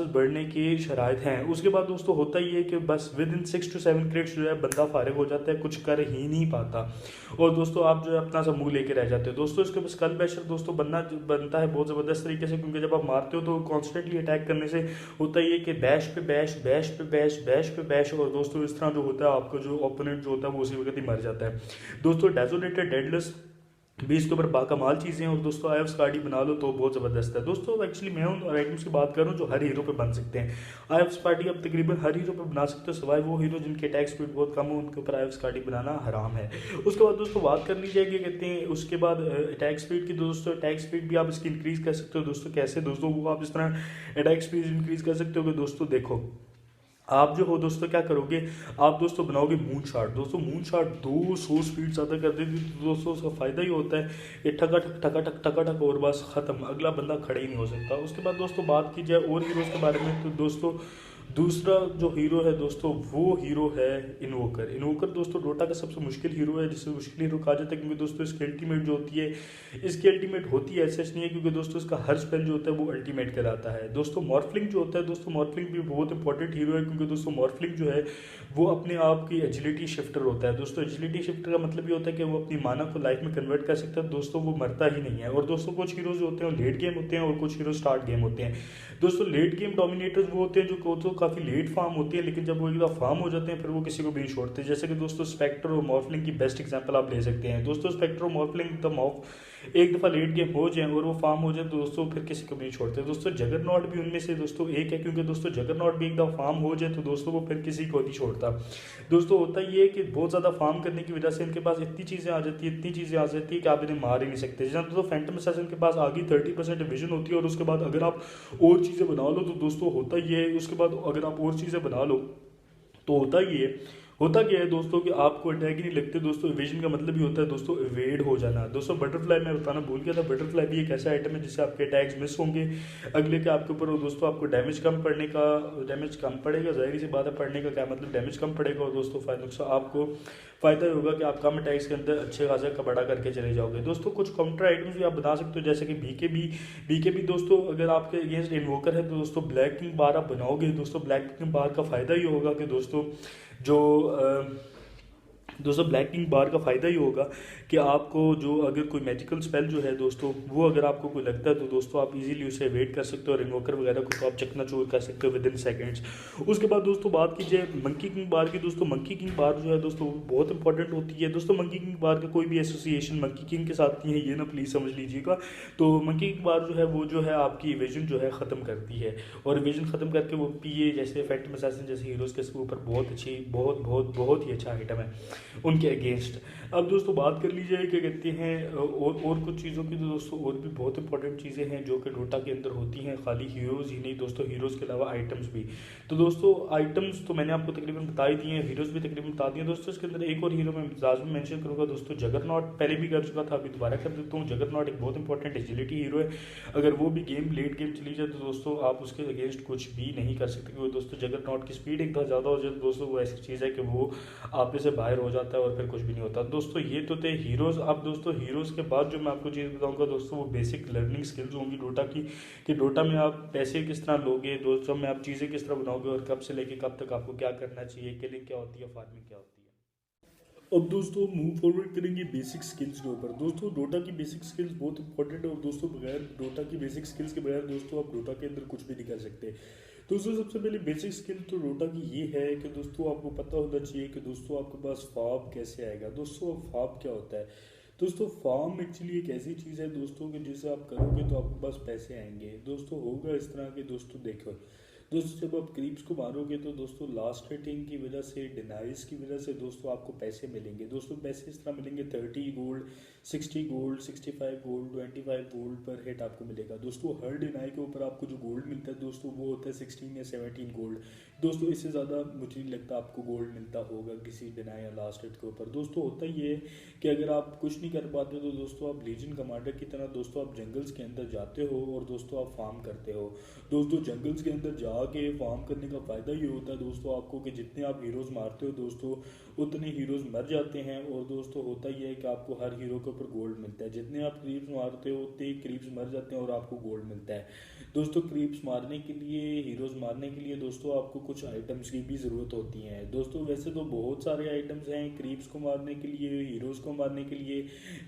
बढ़ने के शराइत हैं। उसके बाद दोस्तों होता ये है कि बस विद इन 6 to 7 क्रिट्स जो है बंदा फारिग हो जाता है, कुछ कर ही नहीं पाता। और दोस्तों आप जो है अपना सा मुंह लेके रह जाते हो दोस्तों। इसके पास स्कल बैशर दोस्तों बनता है बहुत ज़बरदस्त तरीके से, क्योंकि जब आप मारते हो तो कॉन्स्टेंटली अटैक करने से होता ही है कि बैश पे बैश, बैश पे बैश, बैश पे बैश, और दोस्तों इस तरह जो होता है आपका जो ओपोनेंट जो होता है वो उसी वक्त ही मर जाता है दोस्तों। डेजोनेटेड डेडलेस भी इसके ऊपर बाकमाल चीज़ें हैं। और दोस्तों आईएफ स्काडी बना लो तो बहुत ज़बरदस्त है दोस्तों। एक्चुअली मैं उन आइटम्स की बात कर रहा हूँ जो हर हीरो पे बन सकते हैं। आईएफ स्काडी आप तकरीबन हर हीरो पे बना सकते हो सिवाय वो हीरो जिनके अटैक स्पीड बहुत कम हो, उनके ऊपर आईएफ स्काडी बनाना हराम है। उसके बाद दोस्तों बात कर ली जाएगी कहते हैं उसके बाद अटैक स्पीड की। दोस्तों अटैक स्पीड भी आप इसकी इंक्रीज़ कर सकते हो दोस्तों। कैसे दोस्तों वो आप इस तरह अटैक स्पीड इंक्रीज़ कर सकते हो कि दोस्तों देखो आप जो हो दोस्तों क्या करोगे, आप दोस्तों बनाओगे मून शॉट। दोस्तों मून शॉट 200 स्पीड ज़्यादा कर देती तो दोस्तों उसका फ़ायदा ही होता है ये ठका ठक और बस ख़त्म, अगला बंदा खड़े ही नहीं हो सकता। उसके बाद दोस्तों बात की जाए और हीरोज़ के बारे में तो दोस्तों दूसरा जो हीरो है दोस्तों वो हीरो है इन्वोकर। इन्वोकर दोस्तों डोटा का सबसे मुश्किल हीरो है, जिसे मुश्किल हीरो कहा जाता है क्योंकि दोस्तों इसकी अल्टीमेट जो होती है इसकी अल्टीमेट होती है ऐसे नहीं है, क्योंकि दोस्तों इसका हर स्पेल जो होता है वो अल्टीमेट कहलाता है दोस्तों। मॉर्फलिंग जो होता है दोस्तों, मॉर्फलिंग भी बहुत इंपॉर्टेंट हीरो है क्योंकि दोस्तों मॉर्फलिंग जो है वो अपने आप की एजिलिटी शिफ्टर होता है दोस्तों। एजिलिटी शिफ्टर का मतलब ये होता है कि वो अपनी माना को लाइफ में कन्वर्ट कर सकता है दोस्तों, वो मरता ही नहीं है। और दोस्तों कुछ हीरोज जो होते हैं वो लेट गेम होते हैं और कुछ हीरो स्टार्ट गेम होते हैं दोस्तों। लेट गेम डोमिनेटर्स वो होते हैं जो काफ़ी लेट फार्म होती है, लेकिन जब वो एक दफ़ा फार्म हो जाते हैं फिर वो किसी को भी नहीं छोड़ते। जैसे कि दोस्तों स्पेक्टर और मॉर्फलिंग की बेस्ट एग्जांपल आप ले सकते हैं दोस्तों। स्पेक्टर और मॉर्फलिंग एक दफ़ा लेट गेम हो जाए और वो फार्म हो जाए तो दोस्तों फिर किसी को भी नहीं छोड़ते दोस्तों। जगरनॉट भी उनमें से दोस्तों एक है, क्योंकि दोस्तों जगरनॉट भी एक दफ़ा फार्म हो जाए तो दोस्तों वो फिर किसी को नहीं छोड़ता दोस्तों। होता ये है कि बहुत ज़्यादा फार्म करने की वजह से इनके पास इतनी चीज़ें आ जाती है कि आप इन्हें मार ही नहीं सकते। जैसे दोस्तों फैंटम असैसिन के पास आगे 30% विजन होती है और उसके बाद अगर आप और चीज़ें बना लो तो दोस्तों होता ये है, उसके बाद अगर आप और चीज़ें बना लो तो होता क्या है दोस्तों कि आपको अटैक ही नहीं लगते दोस्तों। इवेजन का मतलब ही होता है दोस्तों इवेड हो जाना दोस्तों। बटरफ्लाई मैं बताना भूल गया था, बटरफ्लाई भी एक ऐसा आइटम है जिससे आपके अटैक्स मिस होंगे अगले के आपके ऊपर, और दोस्तों आपको डैमेज कम पड़ेगा, जाहिर सी बात है पड़ने का क्या मतलब, डैमेज कम पड़ेगा और दोस्तों नुकसान आपको फ़ायदा ही होगा कि आप कम अटैक्स के अंदर अच्छे खासा कबड़ा करके चले जाओगे दोस्तों। कुछ काउंटर आइटम्स भी आप बना सकते हो जैसे कि बीके भी दोस्तों अगर आपके अगेंस्ट इन्वोकर है तो दोस्तों ब्लैक किंग बार आप बनाओगे दोस्तों। ब्लैक किंग बार का फ़ायदा ये होगा कि दोस्तों जो दोस्तों ब्लैक किंग बार का फ़ायदा ये होगा कि आपको जो अगर कोई मैजिकल स्पेल जो है दोस्तों वो अगर आपको कोई लगता है तो दोस्तों आप इजीली उसे वेट कर सकते हो और इन्वोकर वगैरह को तो आप चकनाचूर कर सकते हो विद इन सेकेंड्स। उसके बाद दोस्तों बात की जाए मंकी किंग बार की, दोस्तों मंकी किंग बार जो है दोस्तों वो बहुत इंपॉर्टेंट होती है। दोस्तों मंकी किंग बार का कोई भी एसोसिएशन मंकी किंग के साथ नहीं है, ये ना प्लीज़ समझ लीजिएगा। तो मंकी किंग बार जो है वो जो है आपकी इवेजन जो है ख़त्म करती है, और इवेजन ख़त्म करके वो पीए जैसे फैंटम असैसिन जैसे हीरोज़ के ऊपर बहुत अच्छी बहुत ही अच्छा आइटम है उनके अगेंस्ट। अब दोस्तों बात कर ली जाए क्या कहते हैं और कुछ चीज़ों की, तो दोस्तों और भी बहुत इंपॉर्टेंट चीज़ें हैं जो कि डोटा के अंदर होती हैं, खाली हीरोज़ ही नहीं दोस्तों, हीरोज़ के अलावा आइटम्स भी। तो दोस्तों आइटम्स तो मैंने आपको तकरीबन बता ही दिए हैं, हीरोज़ भी तकरीबन बता दिए दोस्तों। इसके अंदर एक और हीरो मैं लाजमी मेंशन करूँगा दोस्तों, जगरनॉट। पहले भी कर चुका था, अभी दोबारा कर देता हूँ। जगरनॉट एक बहुत इंपॉर्टेंट एजिलिटी हीरो है। अगर वो भी लेट गेम चली जाए तो दोस्तों आप उसके अगेंस्ट कुछ भी नहीं कर सकते, क्योंकि दोस्तों जगरनॉट की स्पीड एक बहुत ज़्यादा हो जाए तो दोस्तों वो ऐसी चीज़ है कि वो आप से बाहर हो जाता है और फिर कुछ भी नहीं होता। दोस्तों ये तो थे हीरोज़। अब दोस्तों हीरोज़ के बाद जो मैं आपको चीज़ बताऊंगा दोस्तों वो बेसिक लर्निंग स्किल्स होंगी डोटा की, कि डोटा में आप पैसे किस तरह लोगे, दोस्तों में आप चीज़ें किस तरह बनाओगे और कब से लेके कब तक आपको क्या करना चाहिए, किलिंग क्या होती है, फार्मिंग क्या होती है। अब दोस्तों मूव फॉरवर्ड करेंगे बेसिक स्किल्स के ऊपर। दोस्तों डोटा की बेसिक स्किल्स बहुत इंपॉर्टेंट है, और दोस्तों बगैर डोटा की बेसिक स्किल्स के बगैर दोस्तों आप डोटा के अंदर कुछ भी नहीं कर सकते। दोस्तों सबसे पहले बेसिक स्किल तो डोटा की ये है कि दोस्तों आपको पता होना चाहिए कि दोस्तों आपके पास फार्म कैसे आएगा। दोस्तों फार्म क्या होता है? दोस्तों फार्म एक्चुअली एक ऐसी चीज़ है दोस्तों कि जिसे आप करोगे तो आपके पास पैसे आएंगे। दोस्तों होगा इस तरह के, दोस्तों देखो दोस्तों जब आप क्रीप्स को मारोगे तो दोस्तों लास्ट हिटिंग की वजह से, डिनाइज की वजह से दोस्तों आपको पैसे मिलेंगे। दोस्तों पैसे इस तरह मिलेंगे 30 गोल्ड, 60 गोल्ड, 65 गोल्ड, 25 गोल्ड पर हिट आपको मिलेगा। दोस्तों हर डिनाई के ऊपर आपको जो गोल्ड मिलता है दोस्तों वो होता है 16 या 17 गोल्ड। दोस्तों इससे ज़्यादा मुझे नहीं लगता आपको गोल्ड मिलता होगा किसी डिनाई या लास्ट हिट के ऊपर। दोस्तों होता ये है कि अगर आप कुछ नहीं कर पाते तो दोस्तों आप लीजन कमांडर की तरह दोस्तों आप जंगल्स के अंदर जाते हो और दोस्तों आप फार्म करते हो। दोस्तों जंगल्स के अंदर जाके फार्म करने का फ़ायदा ये होता है दोस्तों आपको कि जितने आप हीरोज़ मारते हो दोस्तों उतने हीरोज़ मर जाते हैं, और दोस्तों होता ही है कि आपको हर हीरो के ऊपर गोल्ड मिलता है। जितने आप क्रीप्स मारते हो उतने क्रीप्स मर जाते हैं और आपको गोल्ड मिलता है। दोस्तों क्रीप्स मारने के लिए, हीरोज़ मारने के लिए दोस्तों आपको कुछ आइटम्स की भी ज़रूरत होती है। दोस्तों वैसे तो बहुत सारे आइटम्स हैं क्रीप्स को मारने के लिए, हीरोज़ को मारने के लिए,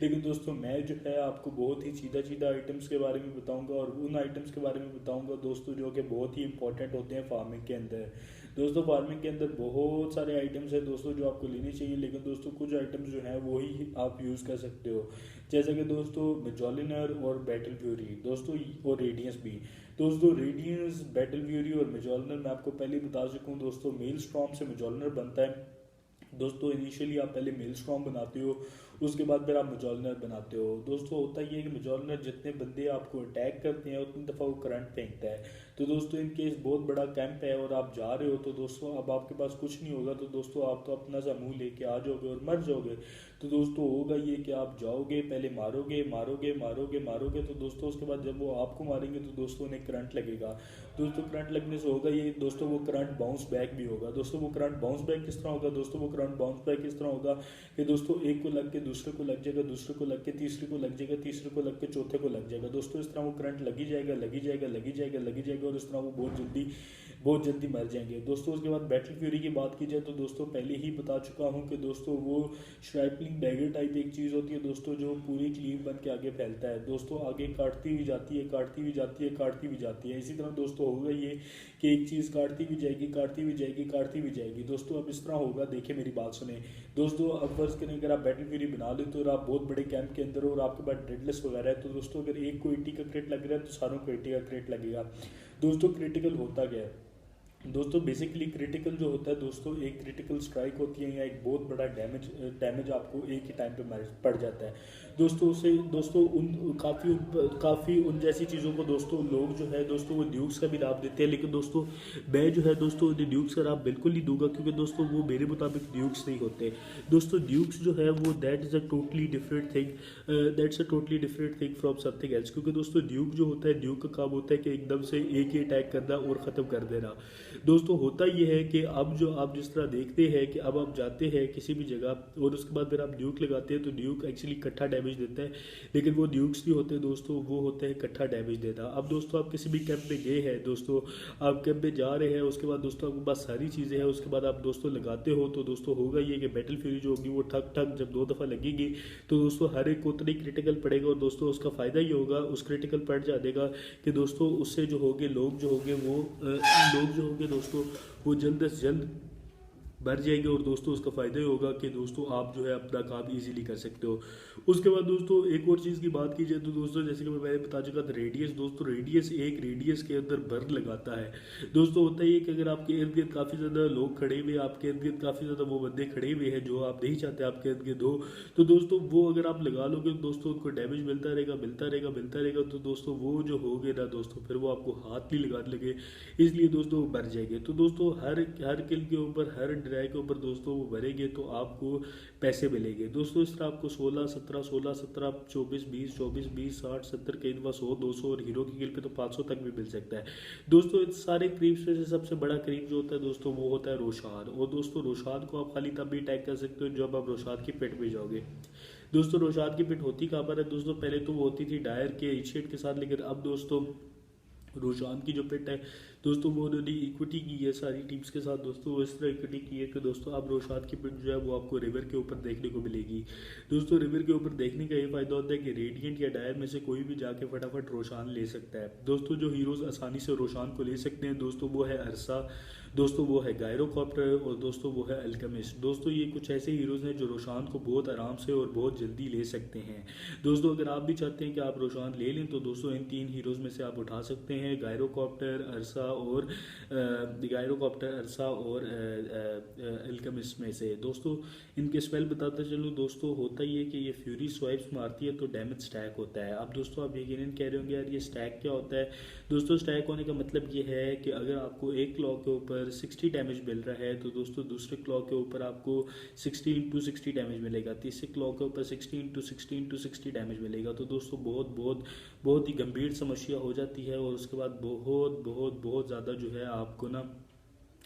लेकिन दोस्तों मैं जो है आपको बहुत ही सीधा सीधा आइटम्स के बारे में बताऊंगा, और उन आइटम्स के बारे में बताऊंगा दोस्तों जो कि बहुत ही इंपॉर्टेंट होते हैं फार्मिंग के अंदर। दोस्तों फार्मिंग के अंदर बहुत सारे आइटम्स हैं दोस्तों जो आपको लेने चाहिए, लेकिन दोस्तों कुछ आइटम्स जो हैं वो ही आप यूज़ कर सकते हो, जैसे कि दोस्तों मेजोलिनर और बैटल फ्यूरी दोस्तों, और रेडियंस भी। दोस्तों रेडियंस, बैटल फ्यूरी और मेजोलिनर मैं आपको पहले ही बता चुका हूँ दोस्तों, मेल स्टॉर्म से मेजोलिनर बनता है। दोस्तों इनिशियली आप पहले मेल स्टॉर्म बनाते हो, उसके बाद फिर आप मेजोलिनर बनाते हो। दोस्तों होता ये है कि मेजोलिनर जितने बंदे आपको अटैक करते हैं उतनी दफ़ा वो करंट फेंकता है। तो दोस्तों इन केस बहुत बड़ा कैंप है और आप जा रहे हो तो दोस्तों अब आपके पास कुछ नहीं होगा, तो दोस्तों आप तो अपना सा मुंह लेके आ जाओगे और मर जाओगे। तो दोस्तों होगा ये कि आप जाओगे, पहले मारोगे मारोगे मारोगे मारोगे, तो दोस्तों उसके बाद जब वो आपको मारेंगे तो दोस्तों उन्हें करंट लगेगा। दोस्तों करंट लगने से होगा ये दोस्तों, वो करंट बाउंस बैक भी होगा। दोस्तों वो करंट बाउंस बैक किस तरह होगा? दोस्तों वो करंट बाउंस बैक किस तरह होगा कि दोस्तों एक को लग के दूसरे को लग जाएगा, दूसरे को लग के तीसरे को लग जाएगा, तीसरे को लग के चौथे को लग जाएगा। दोस्तों इस तरह वो करंट लगी जाएगा लगी जाएगा लगी जाएगा लगी जाएगा, और इस तरह वो बहुत जल्दी मर जाएंगे। दोस्तों उसके बाद बैटल फ्यूरी की बात की जाए तो दोस्तों पहले ही बता चुका हूँ कि दोस्तों वो श्राइपलिंग बैगर टाइप एक चीज़ होती है दोस्तों, जो पूरी क्लीव बन के आगे फैलता है। दोस्तों आगे काटती हुई जाती है, काटती हुई जाती है, काटती हुई जाती है। इसी तरह दोस्तों होगा ये कि एक चीज़ काटती भी जाएगी, काटती भी जाएगी, काटती भी जाएगी। दोस्तों अब इस तरह होगा, देखिए मेरी बात सुने दोस्तों। अब फर्ज करें अगर आप बैटल फ्यूरी बना लेते हो और आप बहुत बड़े कैंप के अंदर हो और आपके पास डेडलेस वगैरह है, तो दोस्तों अगर एक को 80 का क्रेट लग रहा है तो सारों को 80 का क्रेट लगेगा। दोस्तों क्रिटिकल होता क्या है? दोस्तों बेसिकली क्रिटिकल जो होता है दोस्तों, एक क्रिटिकल स्ट्राइक होती है या एक बहुत बड़ा डैमेज आपको एक ही टाइम पे पड़ जाता है। दोस्तों उसे दोस्तों काफ़ी उन जैसी चीज़ों को दोस्तों लोग जो है दोस्तों वो ड्यूक्स का भी लाभ देते हैं, लेकिन दोस्तों मैं जो है दोस्तों ड्यूक्स का लाभ बिल्कुल नहीं दूंगा, क्योंकि दोस्तों वो मेरे मुताबिक ड्यूक्स नहीं होते। दोस्तों ड्यूक्स जो है वो that is a totally different thing, that's a totally different thing from something else. क्योंकि दोस्तों ड्यूक जो होता है, ड्यूक का काम होता है कि एकदम से एक ही अटैक करना और ख़त्म कर देना। दोस्तों होता ये है कि अब जो आप जिस तरह देखते हैं कि अब आप जाते हैं किसी भी जगह और उसके बाद फिर आप ड्यूक लगाते हैं तो ड्यूक एक्चुअली इकट्ठा डैमेज देता है, लेकिन वो ड्यूक्स नहीं होते दोस्तों, वो होता है इकट्ठा डैमेज देता। अब दोस्तों आप किसी भी कैंप में गए हैं दोस्तों, आप कैंप में जा रहे हैं, उसके बाद दोस्तों आपके पास सारी चीज़ें हैं, उसके बाद आप दोस्तों लगाते हो तो दोस्तों होगा ये कि बैटल फ्यूरी जो होगी वो ठक ठक जब 2 दफ़ा लगेगी तो दोस्तों हर एक को उतना ही क्रिटिकल पड़ेगा और दोस्तों उसका फ़ायदा ये होगा उस क्रिटिकल पड़ जाएगा कि दोस्तों उससे जो होंगे लोग जो होंगे वो लोग जो होंगे दोस्तों वो जल्द से जल्द बढ़ जाएंगे और दोस्तों उसका फ़ायदा ही होगा कि दोस्तों आप जो है अपना काम इजीली कर सकते हो। उसके बाद दोस्तों एक और चीज़ की बात की जाए तो दोस्तों जैसे कि मैं पहले बता चुका था रेडियस, दोस्तों रेडियस एक रेडियस के अंदर बर्न लगाता है। दोस्तों होता ही है कि अगर आपके इर्द गिर्द काफ़ी ज़्यादा लोग खड़े हुए, आपके इर्द गिर्द काफ़ी ज़्यादा वो बंदे खड़े हुए हैं जो आप नहीं चाहते आपके इर्द गिर्द हो, तो दोस्तों वो अगर आप लगा लोगे तो दोस्तों उनको डैमेज मिलता रहेगा मिलता रहेगा मिलता रहेगा, तो दोस्तों वो जो हो गए ना दोस्तों फिर वो आपको हाथ नहीं लगाने लगे, इसलिए दोस्तों वो बढ़ जाएंगे। तो दोस्तों हर हर किल के ऊपर हर ड्राई के ऊपर दोस्तों वो भरेंगे तो आपको पैसे मिलेंगे दोस्तों। इस तरह आपको 16, 17, 24, 20, 24, 20, 60, 70, कई दफ़ा 100, 200 और हीरो की किल पे तो 500 तक भी मिल सकता है दोस्तों। इन सारे क्रीप्स में से सबसे बड़ा क्रीप जो होता है दोस्तों वो होता है रोशान, और दोस्तों रोशान को आप खाली तब भी अटैक कर सकते हो जब आप रोशान की पिट में जाओगे। दोस्तों रोशान की पिट होती कहाँ पर है दोस्तों, पहले तो वो होती थी डायर के इनिशिएट के साथ, लेकिन अब दोस्तों रोशान की जो पिट है दोस्तों वो उन्होंने इक्विटी की है सारी टीम्स के साथ दोस्तों, वो इस तरह इक्विटी की है कि दोस्तों अब रोशान की पिट जो है वो आपको रिवर के ऊपर देखने को मिलेगी। दोस्तों रिवर के ऊपर देखने का ये फायदा होता है कि रेडिएंट या डायर में से कोई भी जाके फटाफट रोशान ले सकता है दोस्तों। जो हीरोज आसानी से रोशान को ले सकते हैं दोस्तों वो है अरसा, दोस्तों वो है गायरोकॉप्टर और दोस्तों वो है अल्केमिस्ट। दोस्तों ये कुछ ऐसे हीरोज़ हैं जो रोशान को बहुत आराम से और बहुत जल्दी ले सकते हैं दोस्तों। अगर आप भी चाहते हैं कि आप रोशान ले लें तो दोस्तों इन 3 हीरोज़ में से आप उठा सकते हैं गायरोकॉप्टर, अरसा और अल्केमिस्ट में से। दोस्तों इनके स्पेल बताते चलो दोस्तों, होता ही है कि ये फ्यूरी स्वाइप्स मारती है तो डैमेज स्टैक होता है। अब दोस्तों आप यकीनन कह रहे होंगे यार ये स्टैक क्या होता है। दोस्तों स्टैक होने का मतलब ये है कि अगर आपको एक क्लॉक के ऊपर 60 डैमेज मिल रहा है तो दोस्तों दूसरे क्लॉक के ऊपर आपको 60 इंटू 60 डैमेज मिलेगा, तीसरे क्लॉक के ऊपर 60 इंटू 60 इंटू 60 डैमेज मिलेगा। तो दोस्तों बहुत बहुत बहुत ही गंभीर समस्या हो जाती है और उसके बाद बहुत बहुत बहुत ज़्यादा जो है आपको ना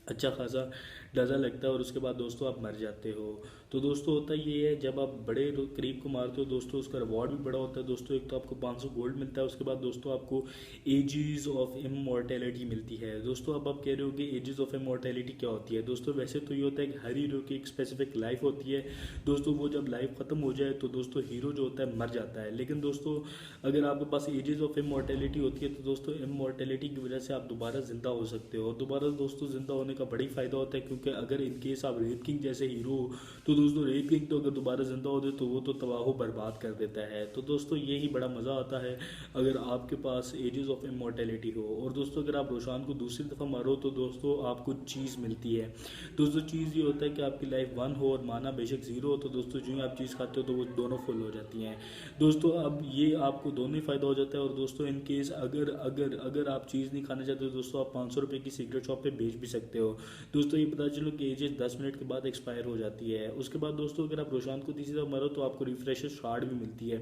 अच्छा खासा डज़ा लगता है और उसके बाद दोस्तों आप मर जाते हो। तो दोस्तों होता ये है जब आप बड़े क्रीप को मारते हो दोस्तों उसका रिवॉर्ड भी बड़ा होता है दोस्तों। एक तो आपको 500 गोल्ड मिलता है, उसके बाद दोस्तों आपको एजेस ऑफ इमॉर्टेलिटी मिलती है दोस्तों। अब आप कह रहे हो कि एजेस ऑफ इमॉर्टेलिटी क्या होती है दोस्तों। वैसे तो ये होता है कि हर हीरो की एक स्पेसिफिक लाइफ होती है दोस्तों, वो जब लाइफ ख़त्म हो जाए तो दोस्तों हीरो जो होता है मर जाता है। लेकिन दोस्तों अगर आपके पास एजेस ऑफ इमॉर्टेलिटी होती है तो दोस्तों इमॉर्टेलिटी की वजह से आप दोबारा ज़िंदा हो सकते हो। दोबारा दोस्तों ज़िंदा होने का बड़ा ही फ़ायदा होता है, क्योंकि अगर इन केस आप रेड किंग जैसे हीरो हो तो दोस्तों रेड किंग तो अगर दोबारा ज़िंदा होते तो वो तो तबाह बर्बाद कर देता है। तो दोस्तों यही बड़ा मज़ा आता है अगर आपके पास एजेस ऑफ इमॉर्टेलिटी हो। और दोस्तों अगर आप रोशान को दूसरी दफ़ा मारो तो दोस्तों आपको चीज़ मिलती है दोस्तों। चीज़ ये होता है कि आपकी लाइफ 1 हो और माना बेशक 0 हो तो दोस्तों जो ही आप चीज़ खाते हो तो वो दोनों फुल हो जाती हैं दोस्तों। अब ये आपको दोनों ही फ़ायदा हो जाता है। और दोस्तों इन केस अगर अगर अगर आप चीज़ नहीं खाना चाहते तो दोस्तों आप 500 रुपये की सीक्रेट शॉप पे बेच भी सकते हो दोस्तों। ये पता चलो कि एजेस 10 मिनट के बाद एक्सपायर हो जाती है। उसके बाद दोस्तों अगर आप रोशान को तीसरी दफ़ा मारो तो आपको रिफ्रेशर शार्ड भी मिलती है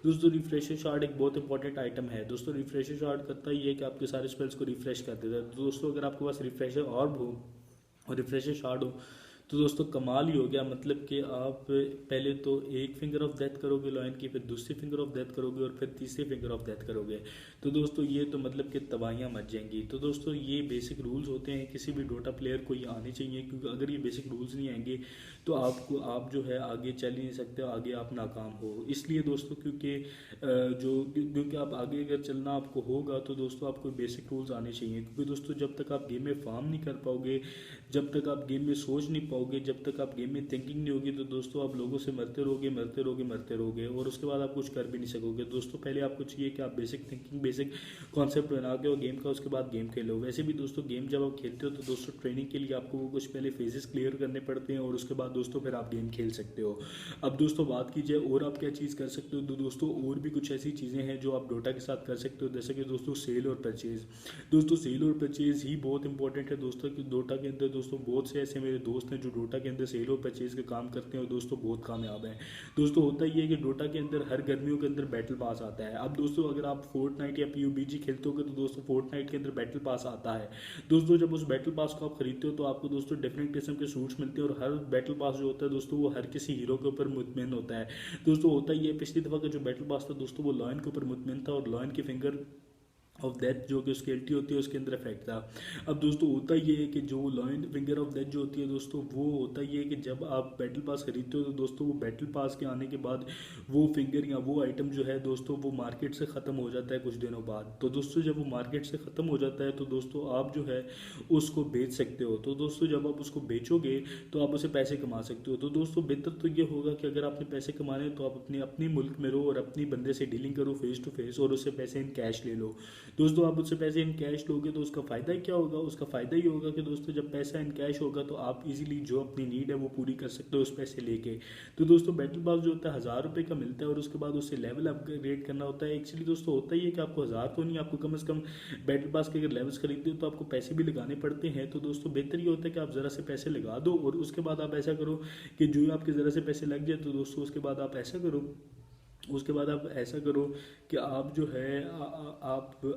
दोस्तों। रिफ्रेशर शार्ड एक बहुत इंपॉर्टेंट आइटम है दोस्तों। रिफ्रेशर शार्ड करता ही है कि आपके सारे स्पेल्स को रिफ्रेश कर देता है। तो दोस्तों अगर आपके पास रिफ्रेशर ऑर्ब हो और रिफ्रेशर शार्ड हो तो दोस्तों कमाल ही हो गया। मतलब कि आप पहले तो एक फिंगर ऑफ डेथ करोगे लॉयन की, फिर दूसरी फिंगर ऑफ डेथ करोगे और फिर तीसरी फिंगर ऑफ डेथ करोगे तो दोस्तों ये तो मतलब कि तबाहियाँ मच जाएंगी। तो दोस्तों ये बेसिक रूल्स होते हैं, किसी भी डोटा प्लेयर को ये आने चाहिए, क्योंकि अगर ये बेसिक रूल्स नहीं आएंगे तो आपको आप जो है आगे चल ही नहीं सकते, आगे आप नाकाम हो। इसलिए दोस्तों क्योंकि आप आगे अगर चलना आपको होगा तो दोस्तों आपको बेसिक रूल्स आने चाहिए, क्योंकि दोस्तों जब तक आप गेम में फार्म नहीं कर पाओगे, जब तक आप गेम में सोच नहीं पाओगे, जब तक आप गेम में थिंकिंग नहीं होगी तो दोस्तों आप लोगों से मरते रहोगे और उसके बाद आप कुछ कर भी नहीं सकोगे दोस्तों। पहले आपको चाहिए कि आप बेसिक थिंकिंग बेसिक कॉन्सेप्ट बना के हो गेम का, उसके बाद गेम खेलो। वैसे भी दोस्तों गेम जब आप खेलते हो तो दोस्तों ट्रेनिंग के लिए आपको वो कुछ पहले फेजेस क्लियर करने पड़ते हैं और उसके बाद दोस्तों फिर आप गेम खेल सकते हो। अब दोस्तों बात की जाए और आप क्या चीज़ कर सकते हो तो दोस्तों और भी कुछ ऐसी चीज़ें हैं जो आप डोटा के साथ कर सकते हो, जैसे कि दोस्तों सेल और परचेज। दोस्तों सेल और परचेज ही बहुत इंपॉर्टेंट है दोस्तों, कि डोटा के अंदर दोस्तों बहुत से ऐसे मेरे दोस्त हैं जो डोटा के अंदर सेल और परचेज का काम करते हैं और दोस्तों बहुत कामयाब हैं। दोस्तों होता ये है कि डोटा के अंदर हर गर्मियों के अंदर बैटल पास आता है। अब दोस्तों अगर आप फोर्टनाइट या पीयूबीजी खेलते होगे तो दोस्तों फोर्टनाइट के अंदर बैटल पास आता है। दोस्तों जब उस बैटल पास को आप खरीदते हो तो आपको दोस्तों डिफरेंट किस्म के सूट्स मिलते हैं और हर बैटल पास जो होता है दोस्तों वो हर किसी हीरो के ऊपर मुतमिन होता है। दोस्तों होता ये है, पिछली दफ़ा का जो बैटल पास था दोस्तों वो लॉयन के ऊपर मुतमिन था और लॉयन की फिंगर ऑफ डेथ जो कि उसकी एल्टी होती है उसके अंदर इफेक्ट था। अब दोस्तों होता ये है कि जो लॉयन फिंगर ऑफ डेथ जो होती है दोस्तों वो होता ये है कि जब आप बैटल पास खरीदते हो तो दोस्तों वो बैटल पास के आने के बाद वो फिंगर या वो आइटम जो है दोस्तों वो मार्केट से ख़त्म हो जाता है कुछ दिनों बाद। तो दोस्तों जब वो मार्केट से ख़त्म हो जाता है तो दोस्तों आप जो है उसको बेच सकते हो। तो दोस्तों जब आप उसको बेचोगे तो आप उसे पैसे कमा सकते हो। तो दोस्तों बेहतर तो ये होगा कि अगर आपने पैसे कमाने हैं तो आप अपने मुल्क में रहो और अपनी बंदे से डीलिंग करो फेस टू फेस और उससे पैसे इन कैश ले लो। दोस्तों आप उससे पैसे इन कैश लोगे तो उसका फ़ायदा क्या होगा? उसका फ़ायदा ये होगा कि दोस्तों जब पैसा इन कैश होगा तो आप इजीली जो अपनी नीड है वो पूरी कर सकते हो उस पैसे लेके। तो दोस्तों बैटल पास जो होता है 1000 रुपये का मिलता है और उसके बाद उससे लेवल अपग्रेड करना होता है। एक्चुअली दोस्तों होता ही है कि आपको 1000 तो नहीं, आपको कम से कम बैटल पास के अगर लेवल्स खरीदते हो तो आपको पैसे भी लगाने पड़ते हैं। तो दोस्तों बेहतर ये होता है कि आप ज़रा से पैसे लगा दो और उसके बाद आप ऐसा करो कि जो आपके ज़रा से पैसे लग जाए तो दोस्तों उसके बाद आप ऐसा करो कि आप जो है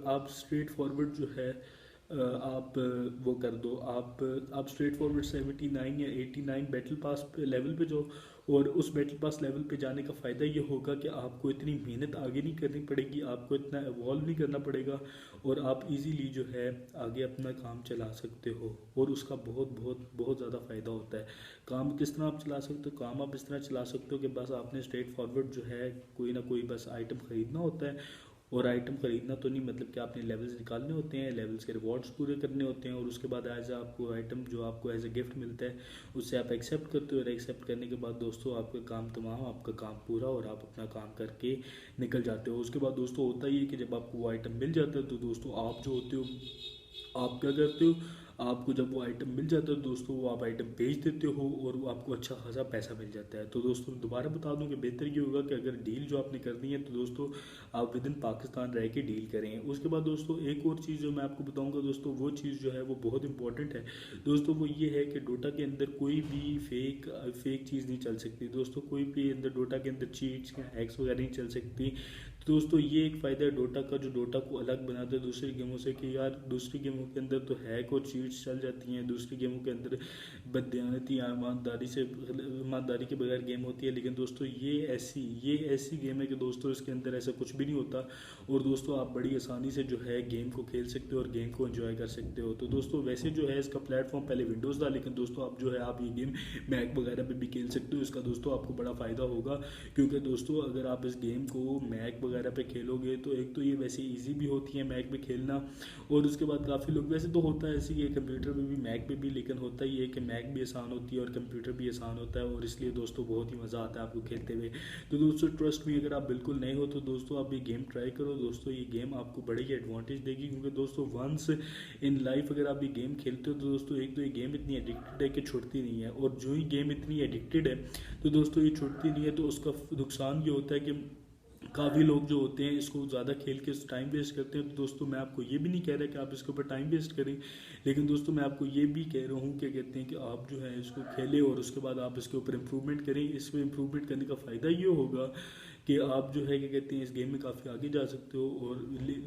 आप स्ट्रेट फॉरवर्ड जो है आप वो कर दो, आप स्ट्रेट फॉरवर्ड 79 या 89 बैटल पास पे लेवल पे जाओ और उस बैटल पास लेवल पे जाने का फ़ायदा ये होगा कि आपको इतनी मेहनत आगे नहीं करनी पड़ेगी, आपको इतना एवॉल्व नहीं करना पड़ेगा और आप इजीली जो है आगे अपना काम चला सकते हो और उसका बहुत बहुत बहुत ज़्यादा फ़ायदा होता है। काम किस तरह आप चला सकते हो? काम आप इस तरह चला सकते हो कि बस आपने स्ट्रेट फॉरवर्ड जो है कोई ना कोई बस आइटम ख़रीदना होता है और आइटम खरीदना तो नहीं मतलब कि आपने लेवल्स निकालने होते हैं, लेवल्स के रिवॉर्ड्स पूरे करने होते हैं और उसके बाद एज आपको आइटम जो आपको एज ए गिफ्ट मिलता है उससे आप एक्सेप्ट करते हो और एक्सेप्ट करने के बाद दोस्तों आपका काम तमाम, आपका काम पूरा और आप अपना काम करके निकल जाते हो। उसके बाद दोस्तों होता ही है कि जब आपको वो आइटम मिल जाता है तो दोस्तों आप जो होते हो आप क्या करते हो, आपको जब वो आइटम मिल जाता है दोस्तों वो आप आइटम बेच देते हो और वो आपको अच्छा खासा पैसा मिल जाता है। तो दोस्तों दोबारा बता दूं कि बेहतर ये होगा कि अगर डील जो आपने करनी है तो दोस्तों आप विद इन पाकिस्तान रह के डील करें। उसके बाद दोस्तों एक और चीज़ जो मैं आपको बताऊंगा दोस्तों वो चीज़ जो है वो बहुत इंपॉर्टेंट है दोस्तों, वो ये है कि डोटा के अंदर कोई भी फेक चीज़ नहीं चल सकती दोस्तों, कोई भी अंदर डोटा के अंदर चीट्स या हैक्स वगैरह नहीं चल सकती। तो दोस्तों ये एक फ़ायदा है डोटा का जो डोटा को अलग बनाता है दूसरी गेमों से कि यार दूसरी गेमों के अंदर तो हैक और चीट्स चल जाती हैं, दूसरी गेमों के अंदर बददियानती या ईमानदारी के बगैर गेम होती है, लेकिन दोस्तों ये ऐसी गेम है कि दोस्तों इसके अंदर ऐसा कुछ भी नहीं होता और दोस्तों आप बड़ी आसानी से जो है गेम को खेल सकते हो और गेम को एंजॉय कर सकते हो। तो दोस्तों वैसे जो है इसका प्लेटफॉर्म पहले विंडोज़ था, लेकिन दोस्तों आप जो है आप ये गेम मैक वगैरह पे भी खेल सकते हो। इसका दोस्तों आपको बड़ा फ़ायदा होगा क्योंकि दोस्तों अगर आप इस गेम को मैक वगैरह पे खेलोगे तो एक तो ये वैसे इजी भी होती है मैक पे खेलना और उसके बाद काफ़ी लोग वैसे तो होता है ऐसे कि कंप्यूटर पे भी मैक पे भी, लेकिन होता ही है कि मैक भी आसान होती है और कंप्यूटर भी आसान होता है और इसलिए दोस्तों बहुत ही मज़ा आता है आपको खेलते हुए। तो दोस्तों ट्रस्ट भी अगर आप बिल्कुल नए हो तो दोस्तों आप ये गेम ट्राई करो दोस्तों, ये गेम आपको बड़ी ही एडवांटेज देगी क्योंकि दोस्तों वंस इन लाइफ अगर आप ये गेम खेलते हो तो दोस्तों एक तो ये गेम इतनी एडिक्टेड है कि छुटती नहीं है और जो ही गेम इतनी एडिक्टेड है तो दोस्तों ये छुटती नहीं है। तो उसका नुकसान ये होता है कि काफ़ी लोग जो होते हैं इसको ज़्यादा खेल के टाइम वेस्ट करते हैं। तो दोस्तों मैं आपको ये भी नहीं कह रहा कि आप इसके ऊपर टाइम वेस्ट करें, लेकिन दोस्तों मैं आपको ये भी कह रहा हूँ क्या कहते हैं कि आप जो है इसको खेलें और उसके बाद आप इसके ऊपर इम्प्रूवमेंट करें। इसमें इम्प्रूवमेंट करने का फ़ायदा ये होगा कि आप जो है क्या कहते हैं इस गेम में काफ़ी आगे जा सकते हो और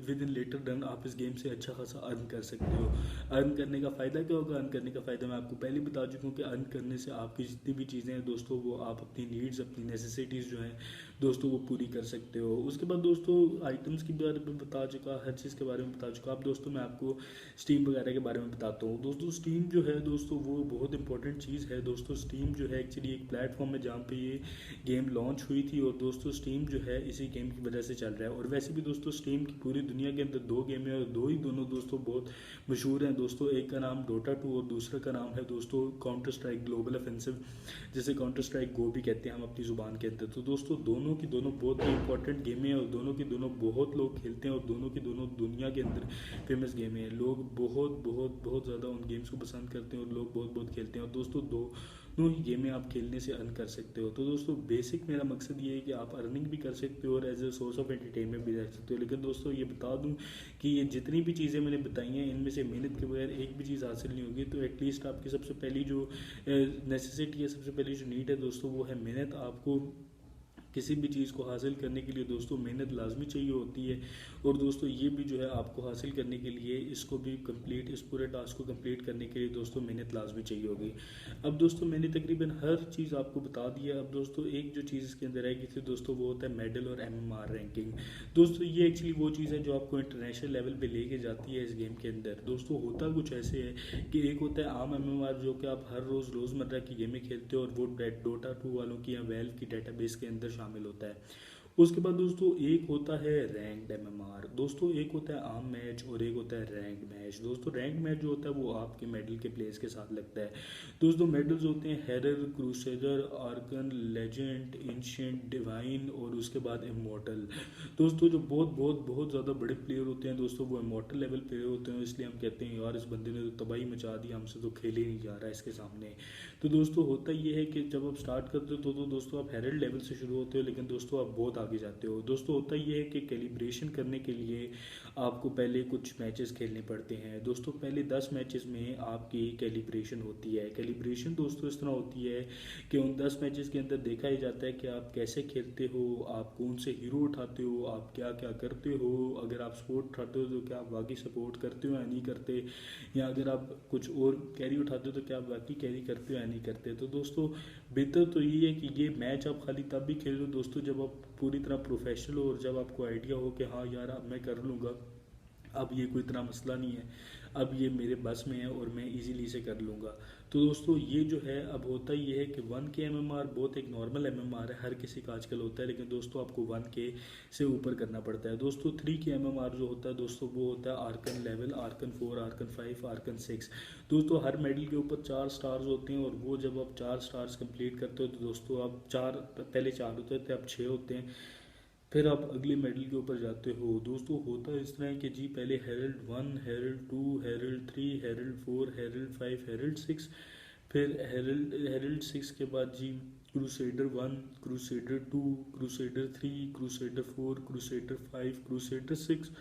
विद इन लेटर डन आप इस गेम से अच्छा खासा अर्न कर सकते हो। अर्न करने का फ़ायदा क्या होगा? अर्न करने का फ़ायदा मैं आपको पहले बता चुका हूँ कि अर्न करने से आपकी जितनी भी चीज़ें हैं दोस्तों वो आप अपनी नीड्स, अपनी नेसेसिटीज़ जो हैं दोस्तों वो पूरी कर सकते हो। उसके बाद दोस्तों आइटम्स के बारे में बता चुका, हर चीज़ के बारे में बता चुका। अब दोस्तों मैं आपको स्टीम वगैरह के बारे में बताता हूँ। दोस्तों स्टीम जो है दोस्तों वो बहुत इंपॉर्टेंट चीज़ है दोस्तों। स्टीम जो है एक्चुअली एक प्लेटफॉर्म है जहाँ पे ये गेम लॉन्च हुई थी और दोस्तों स्टीम जो है इसी गेम की वजह से चल रहा है। और वैसे भी दोस्तों स्टीम की पूरी दुनिया के अंदर 2 गेम है और दोनों दोस्तों बहुत मशहूर हैं दोस्तों। एक का नाम डोटा 2 और दूसरे का नाम है दोस्तों काउंटर स्ट्राइक ग्लोबल ऑफेंसिव, जिसे काउंटर स्ट्राइक गो भी कहते हैं हम अपनी ज़ुबान के अंदर। तो दोस्तों दोनों की दोनों बहुत ही इंपॉर्टेंट गेमें हैं और दोनों की दोनों बहुत लोग खेलते हैं और दोनों की दोनों दुनिया के अंदर फेमस गेमें हैं। लोग बहुत बहुत बहुत ज़्यादा उन गेम्स को पसंद करते हैं और लोग बहुत बहुत खेलते हैं। और दोस्तों दोनों ही गेमें आप खेलने से अर्न कर सकते हो। तो दोस्तों बेसिक मेरा मकसद ये है कि आप अर्निंग भी कर सकते हो और as a source of entertainment भी रह सकते हो। लेकिन दोस्तों ये बता दूं कि ये जितनी भी चीज़ें मैंने बताई हैं इनमें से मेहनत के बगैर एक भी चीज़ हासिल नहीं होगी। तो एटलीस्ट आपकी सबसे पहली जो नेसेसिटी है, सबसे पहली जो नीड है दोस्तों, वो है मेहनत। आपको किसी भी चीज़ को हासिल करने के लिए दोस्तों मेहनत लाजमी चाहिए होती है। और दोस्तों ये भी जो है आपको हासिल करने के लिए इसको भी कंप्लीट, इस पूरे टास्क को कंप्लीट करने के लिए दोस्तों मेहनत लाजमी चाहिए होगी। अब दोस्तों मैंने तकरीबन हर चीज़ आपको बता दी है। अब दोस्तों एक जो चीज़ इसके अंदर है कि दोस्तों वो होता है मेडल और MMR रैंकिंग। दोस्तों ये एक्चुअली वो चीज़ है जो आपको इंटरनेशनल लेवल पे लेके जाती है इस गेम के अंदर। दोस्तों होता कुछ ऐसे है कि एक होता है आम MMR जो कि आप हर रोज़मर्रा की गेमें खेलते हो और वो डोटा 2 वालों की या वेल्व की डेटाबेस के अंदर शामिल होता है। उसके बाद दोस्तों एक होता है रैंक्ड MMR। दोस्तों एक होता है आम मैच और एक होता है रैंक्ड मैच। दोस्तों रैंक्ड मैच जो होता है वो आपके मेडल के प्लेस के साथ लगता है। दोस्तों मेडल्स होते हैं error, crusader, Arkan, legend, ancient, divine और उसके बाद इमॉर्टल। दोस्तों जो बहुत बहुत बहुत ज़्यादा बड़े प्लेयर होते हैं दोस्तों वो इमॉर्टल लेवल प्लेयर होते हैं, इसलिए हम कहते हैं यार इस बंदे ने तो तबाही मचा दी, हमसे तो खेले ही नहीं जा रहा है इसके सामने। तो दोस्तों होता ये है कि जब आप स्टार्ट करते हो तो दोस्तों आप हेरल्ड लेवल से शुरू होते हो, लेकिन दोस्तों आप बहुत आगे जाते हो। दोस्तों होता ये है कि कैलिब्रेशन करने के लिए आपको पहले कुछ मैचेस खेलने पड़ते हैं। दोस्तों पहले 10 मैचेस में आपकी कैलिब्रेशन होती है। कैलिब्रेशन दोस्तों इस तरह होती है कि उन 10 मैचेस के अंदर देखा ही जाता है कि आप कैसे खेलते हो, आप कौन से हीरो उठाते हो, आप क्या क्या करते हो। अगर आप सपोर्ट उठाते हो तो क्या आप बाकी सपोर्ट करते हो या नहीं करते, या अगर आप कुछ और कैरी उठाते हो तो क्या आप बाकी कैरी करते हो या नहीं करते। तो दोस्तों बेहतर तो यही है कि ये मैच आप खाली तब भी खेलो दोस्तों जब आप पूरी तरह प्रोफेशनल हो और जब आपको आइडिया हो कि हाँ यार अब मैं कर लूँगा, अब ये कोई इतना मसला नहीं है, अब ये मेरे बस में है और मैं इजीली इसे कर लूँगा। तो दोस्तों ये जो है अब होता ये है कि 1K MMR बहुत एक नॉर्मल MMR है, हर किसी का आजकल होता है, लेकिन दोस्तों आपको 1K से ऊपर करना पड़ता है। दोस्तों 3K MMR जो होता है दोस्तों वो होता है Arkan level, Arkan 4, Archon 5, Archon 6। दोस्तों हर मेडल के ऊपर 4 स्टार्स होते हैं और वो जब आप 4 स्टार्स कंप्लीट करते हो तो दोस्तों आप पहले 4 होते थे, अब 6 होते हैं, फिर आप अगले मेडल के ऊपर जाते हो। दोस्तों होता इस तरह है कि जी पहले Herald 1, Herald 2, Herald 3, Herald 4, Herald 5, Herald 6, फिर हेरल्ड 6 के बाद जी Crusader 1, Crusader 2, Crusader 3, Crusader 4, Crusader 5, Crusader 6।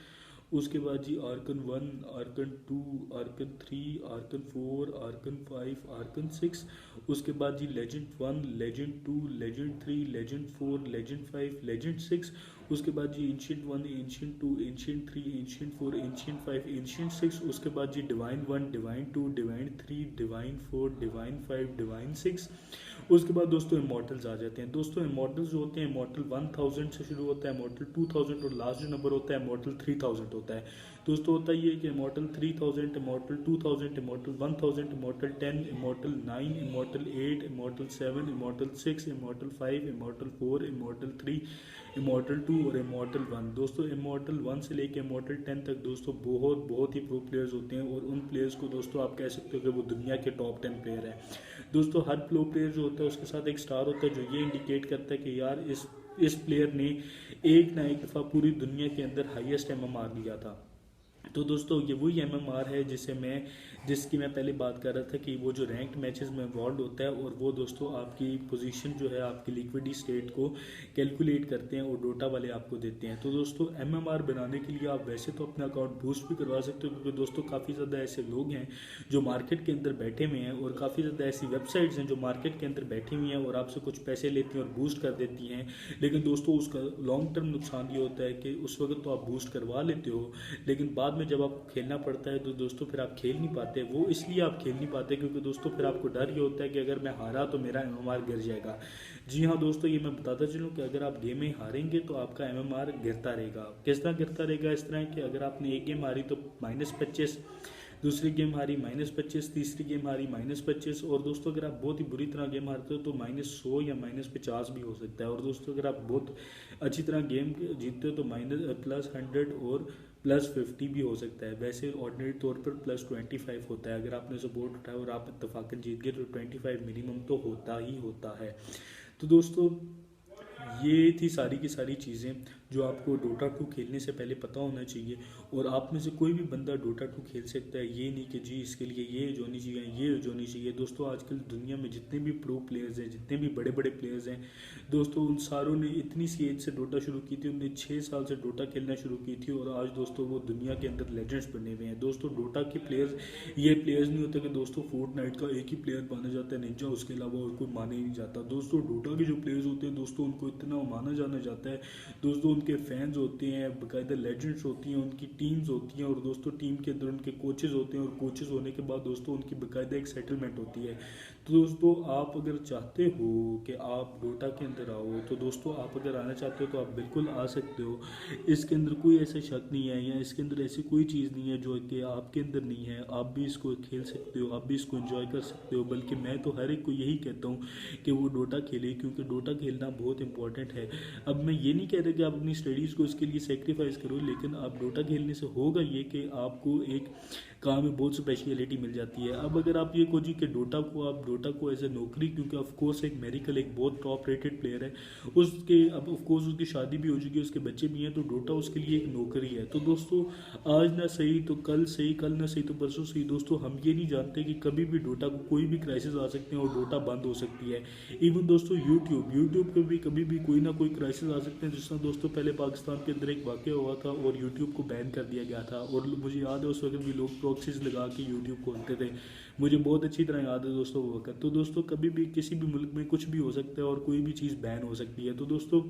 उसके बाद जी Archon 1, Archon 2, Archon 3, Archon 4, Archon 5, Archon 6। उसके बाद जी Legend 1, Legend 2, Legend 3, Legend 4, Legend 5, Legend 6। उसके बाद जी Ancient 1, ancient 2, Ancient 3, Ancient 4, Ancient 5, Ancient 6। उसके बाद जी Divine 1, Divine 2, Divine 3, Divine 4, Divine 5, Divine 6। उसके बाद दोस्तों इमॉर्टल्स आ जाते हैं। दोस्तों इमॉर्टल्स जो होते हैं, इमॉर्टल 1000 से शुरू होता है, इमॉर्टल 2000 और लास्ट जो नंबर होता है इमॉर्टल 3000 होता है। दोस्तों होता ये है कि immortal 3000, immortal 2000, immortal 1000, immortal 10, immortal 9, immortal 8, immortal 7, immortal 6, immortal 5, immortal 4, immortal 3, immortal 2 और इमॉर्टल 1। दोस्तों इमॉर्टल 1 से लेके इमॉर्टल 10 तक दोस्तों बहुत बहुत ही प्रो प्लेयर्स होते हैं और उन प्लेयर्स को दोस्तों आप कह सकते हो कि वो दुनिया के टॉप 10 प्लेयर हैं। दोस्तों हर प्रो प्लेयर जो होता है उसके साथ एक स्टार होता है जो ये इंडिकेट करता है कि यार इस प्लेयर ने एक ना एक दफ़ा पूरी दुनिया के अंदर हाईएस्ट MMR लिया था। तो दोस्तों ये वही MMR है जिसकी मैं पहले बात कर रहा था कि वो जो रैंक्ड मैचेस में इन्वॉल्व होता है और वो दोस्तों आपकी पोजीशन जो है आपकी लिक्विडिटी स्टेट को कैलकुलेट करते हैं और डोटा वाले आपको देते हैं। तो दोस्तों MMR बनाने के लिए आप वैसे तो अपना अकाउंट बूस्ट भी करवा सकते हो, क्योंकि दोस्तों काफ़ी ज़्यादा ऐसे लोग हैं जो मार्केट के अंदर बैठे हुए हैं और काफ़ी ज़्यादा ऐसी वेबसाइट्स हैं जो मार्केट के अंदर बैठी हुई हैं और आपसे कुछ पैसे लेती हैं और बूस्ट कर देती हैं। लेकिन दोस्तों उसका लॉन्ग टर्म नुकसान ये होता है कि उस वक्त तो आप बूस्ट करवा लेते हो, लेकिन बाद में जब आपको खेलना पड़ता है तो दोस्तों फिर आप खेल नहीं पाते। वो इसलिए आप खेल नहीं पाते क्योंकि दोस्तों फिर आपको डर ये होता है कि अगर मैं हारा तो मेरा MMR गिर जाएगा। जी हाँ दोस्तों, ये मैं बताता चलूँ कि अगर आप गेम में हारेंगे तो आपका MMR गिरता रहेगा। किस तरह गिरता रहेगा? इस तरह कि अगर आपने एक गेम हारी तो -25, दूसरी गेम हारी -25, तीसरी गेम हारी -25, और दोस्तों अगर आप बहुत ही बुरी तरह गेम हारते हो तो -100 या -50 भी हो सकता है। और दोस्तों अगर आप बहुत अच्छी तरह गेम जीतते हो तो +100 और +50 भी हो सकता है। वैसे ऑर्डिनरी तौर पर +25 होता है। अगर आपने सपोर्ट उठाया और आप इत्तेफाकन जीत गए तो 25 मिनिमम तो होता ही होता है। तो दोस्तों ये थी सारी की सारी चीज़ें जो आपको डोटा 2 खेलने से पहले पता होना चाहिए। और आप में से कोई भी बंदा डोटा 2 खेल सकता है, ये नहीं कि जी इसके लिए ये एज होनी चाहिए, ये एज होनी चाहिए। दोस्तों आजकल दुनिया में जितने भी प्रो प्लेयर्स हैं, जितने भी बड़े बड़े प्लेयर्स हैं दोस्तों, उन सारों ने इतनी सी एज से डोटा शुरू की थी, उन्होंने 6 साल से डोटा खेलना शुरू की थी और आज दोस्तों वो दुनिया के अंदर लेजेंड्स बने हुए हैं। दोस्तों डोटा के प्लेयर्स ये प्लेयर्स नहीं होते कि दोस्तों फोर्टनाइट का एक ही प्लेयर माना जाता है निंजा, उसके अलावा और कोई माना ही नहीं जाता। दोस्तों डोटा के जो प्लेयर्स होते हैं दोस्तों, उनको इतना माना जाना जाता है दोस्तों, उनके फैंस होते हैं, बाकायदा लेजेंड्स होती हैं, उनकी टीम्स होती हैं और दोस्तों टीम के अंदर उनके कोचेज होते हैं और कोचेज होने के बाद दोस्तों उनकी बाकायदा एक सेटलमेंट होती है। तो दोस्तों आप अगर चाहते हो कि आप डोटा के अंदर आओ, तो दोस्तों आप अगर आना चाहते हो तो आप बिल्कुल आ सकते हो। इसके अंदर कोई ऐसा शक नहीं है या इसके अंदर ऐसी कोई चीज़ नहीं है जो कि आपके अंदर नहीं है। आप भी इसको खेल सकते हो, आप भी इसको एंजॉय कर सकते हो। बल्कि मैं तो हर एक को यही कहता हूँ कि वो डोटा खेले, क्योंकि डोटा खेलना बहुत इंपॉर्टेंट है। अब मैं ये नहीं कह रहा कि आप अपनी स्टडीज़ को इसके लिए सेक्रीफाइस करो, लेकिन आप डोटा खेलने से होगा ये कि आपको एक काम में बहुत स्पेशलिटी मिल जाती है। अब अगर आप ये खोजिए कि डोटा को एज ए नौकरी, क्योंकि ऑफकोर्स एक मेरिकल एक बहुत टॉप रेटेड प्लेयर है, उसके अब ऑफकोर्स उसकी शादी भी हो चुकी है, उसके बच्चे भी हैं, तो डोटा उसके लिए एक नौकरी है। तो दोस्तों आज ना सही तो कल सही, कल ना सही तो परसों सही। दोस्तों हम ये नहीं जानते कि कभी भी डोटा को कोई भी क्राइसिस आ सकते हैं और डोटा बंद हो सकती है। इवन दोस्तों यूट्यूब पे भी कभी भी कोई ना कोई क्राइसिस आ सकते हैं। जिस तरह दोस्तों पहले पाकिस्तान के अंदर एक वाक़या हुआ था और यूट्यूब को बैन कर दिया गया था, और मुझे याद है उस वक्त भी लोग प्रॉक्सीज लगा के यूट्यूब खोलते थे, मुझे बहुत अच्छी तरह याद है दोस्तों वो वक्त। तो दोस्तों कभी भी किसी भी मुल्क में कुछ भी हो सकता है और कोई भी चीज़ बैन हो सकती है। तो दोस्तों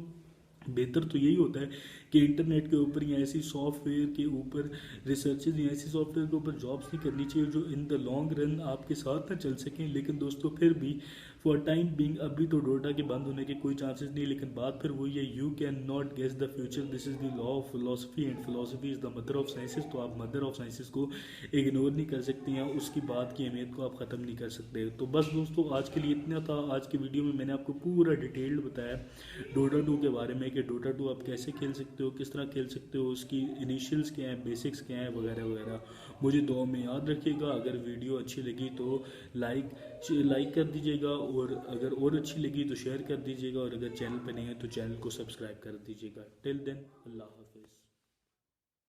बेहतर तो यही होता है कि इंटरनेट के ऊपर या ऐसी सॉफ्टवेयर के ऊपर रिसर्चेज या ऐसी सॉफ्टवेयर के ऊपर जॉब्स नहीं करनी चाहिए जो इन द लॉन्ग रन आपके साथ ना चल सकें। लेकिन दोस्तों फिर भी फॉर टाइम बिंग अभी तो डोटा के बंद होने के कोई चांसेस नहीं। लेकिन बात फिर वही है, you can not guess the future, this is the law of philosophy and philosophy is the mother of sciences. तो आप मदर ऑफ साइंसेस को इग्नोर नहीं कर सकते हैं, उसकी बात की अहमियत को आप ख़त्म नहीं कर सकते। तो बस दोस्तों आज के लिए इतना था। आज की वीडियो में मैंने आपको पूरा डिटेल्ड बताया डोटा 2 के बारे में कि डोटा 2 आप कैसे खेल सकते हो, किस तरह खेल सकते हो, उसकी इनिशियल्स क्या हैं, बेसिक्स क्या हैं वगैरह वगैरह। मुझे दुआ में याद रखिएगा। अगर वीडियो अच्छी लगी तो लाइक कर दीजिएगा, और अगर और अच्छी लगी तो शेयर कर दीजिएगा, और अगर चैनल पर नहीं है तो चैनल को सब्सक्राइब कर दीजिएगा। टिल देन अल्लाह हाफिज़।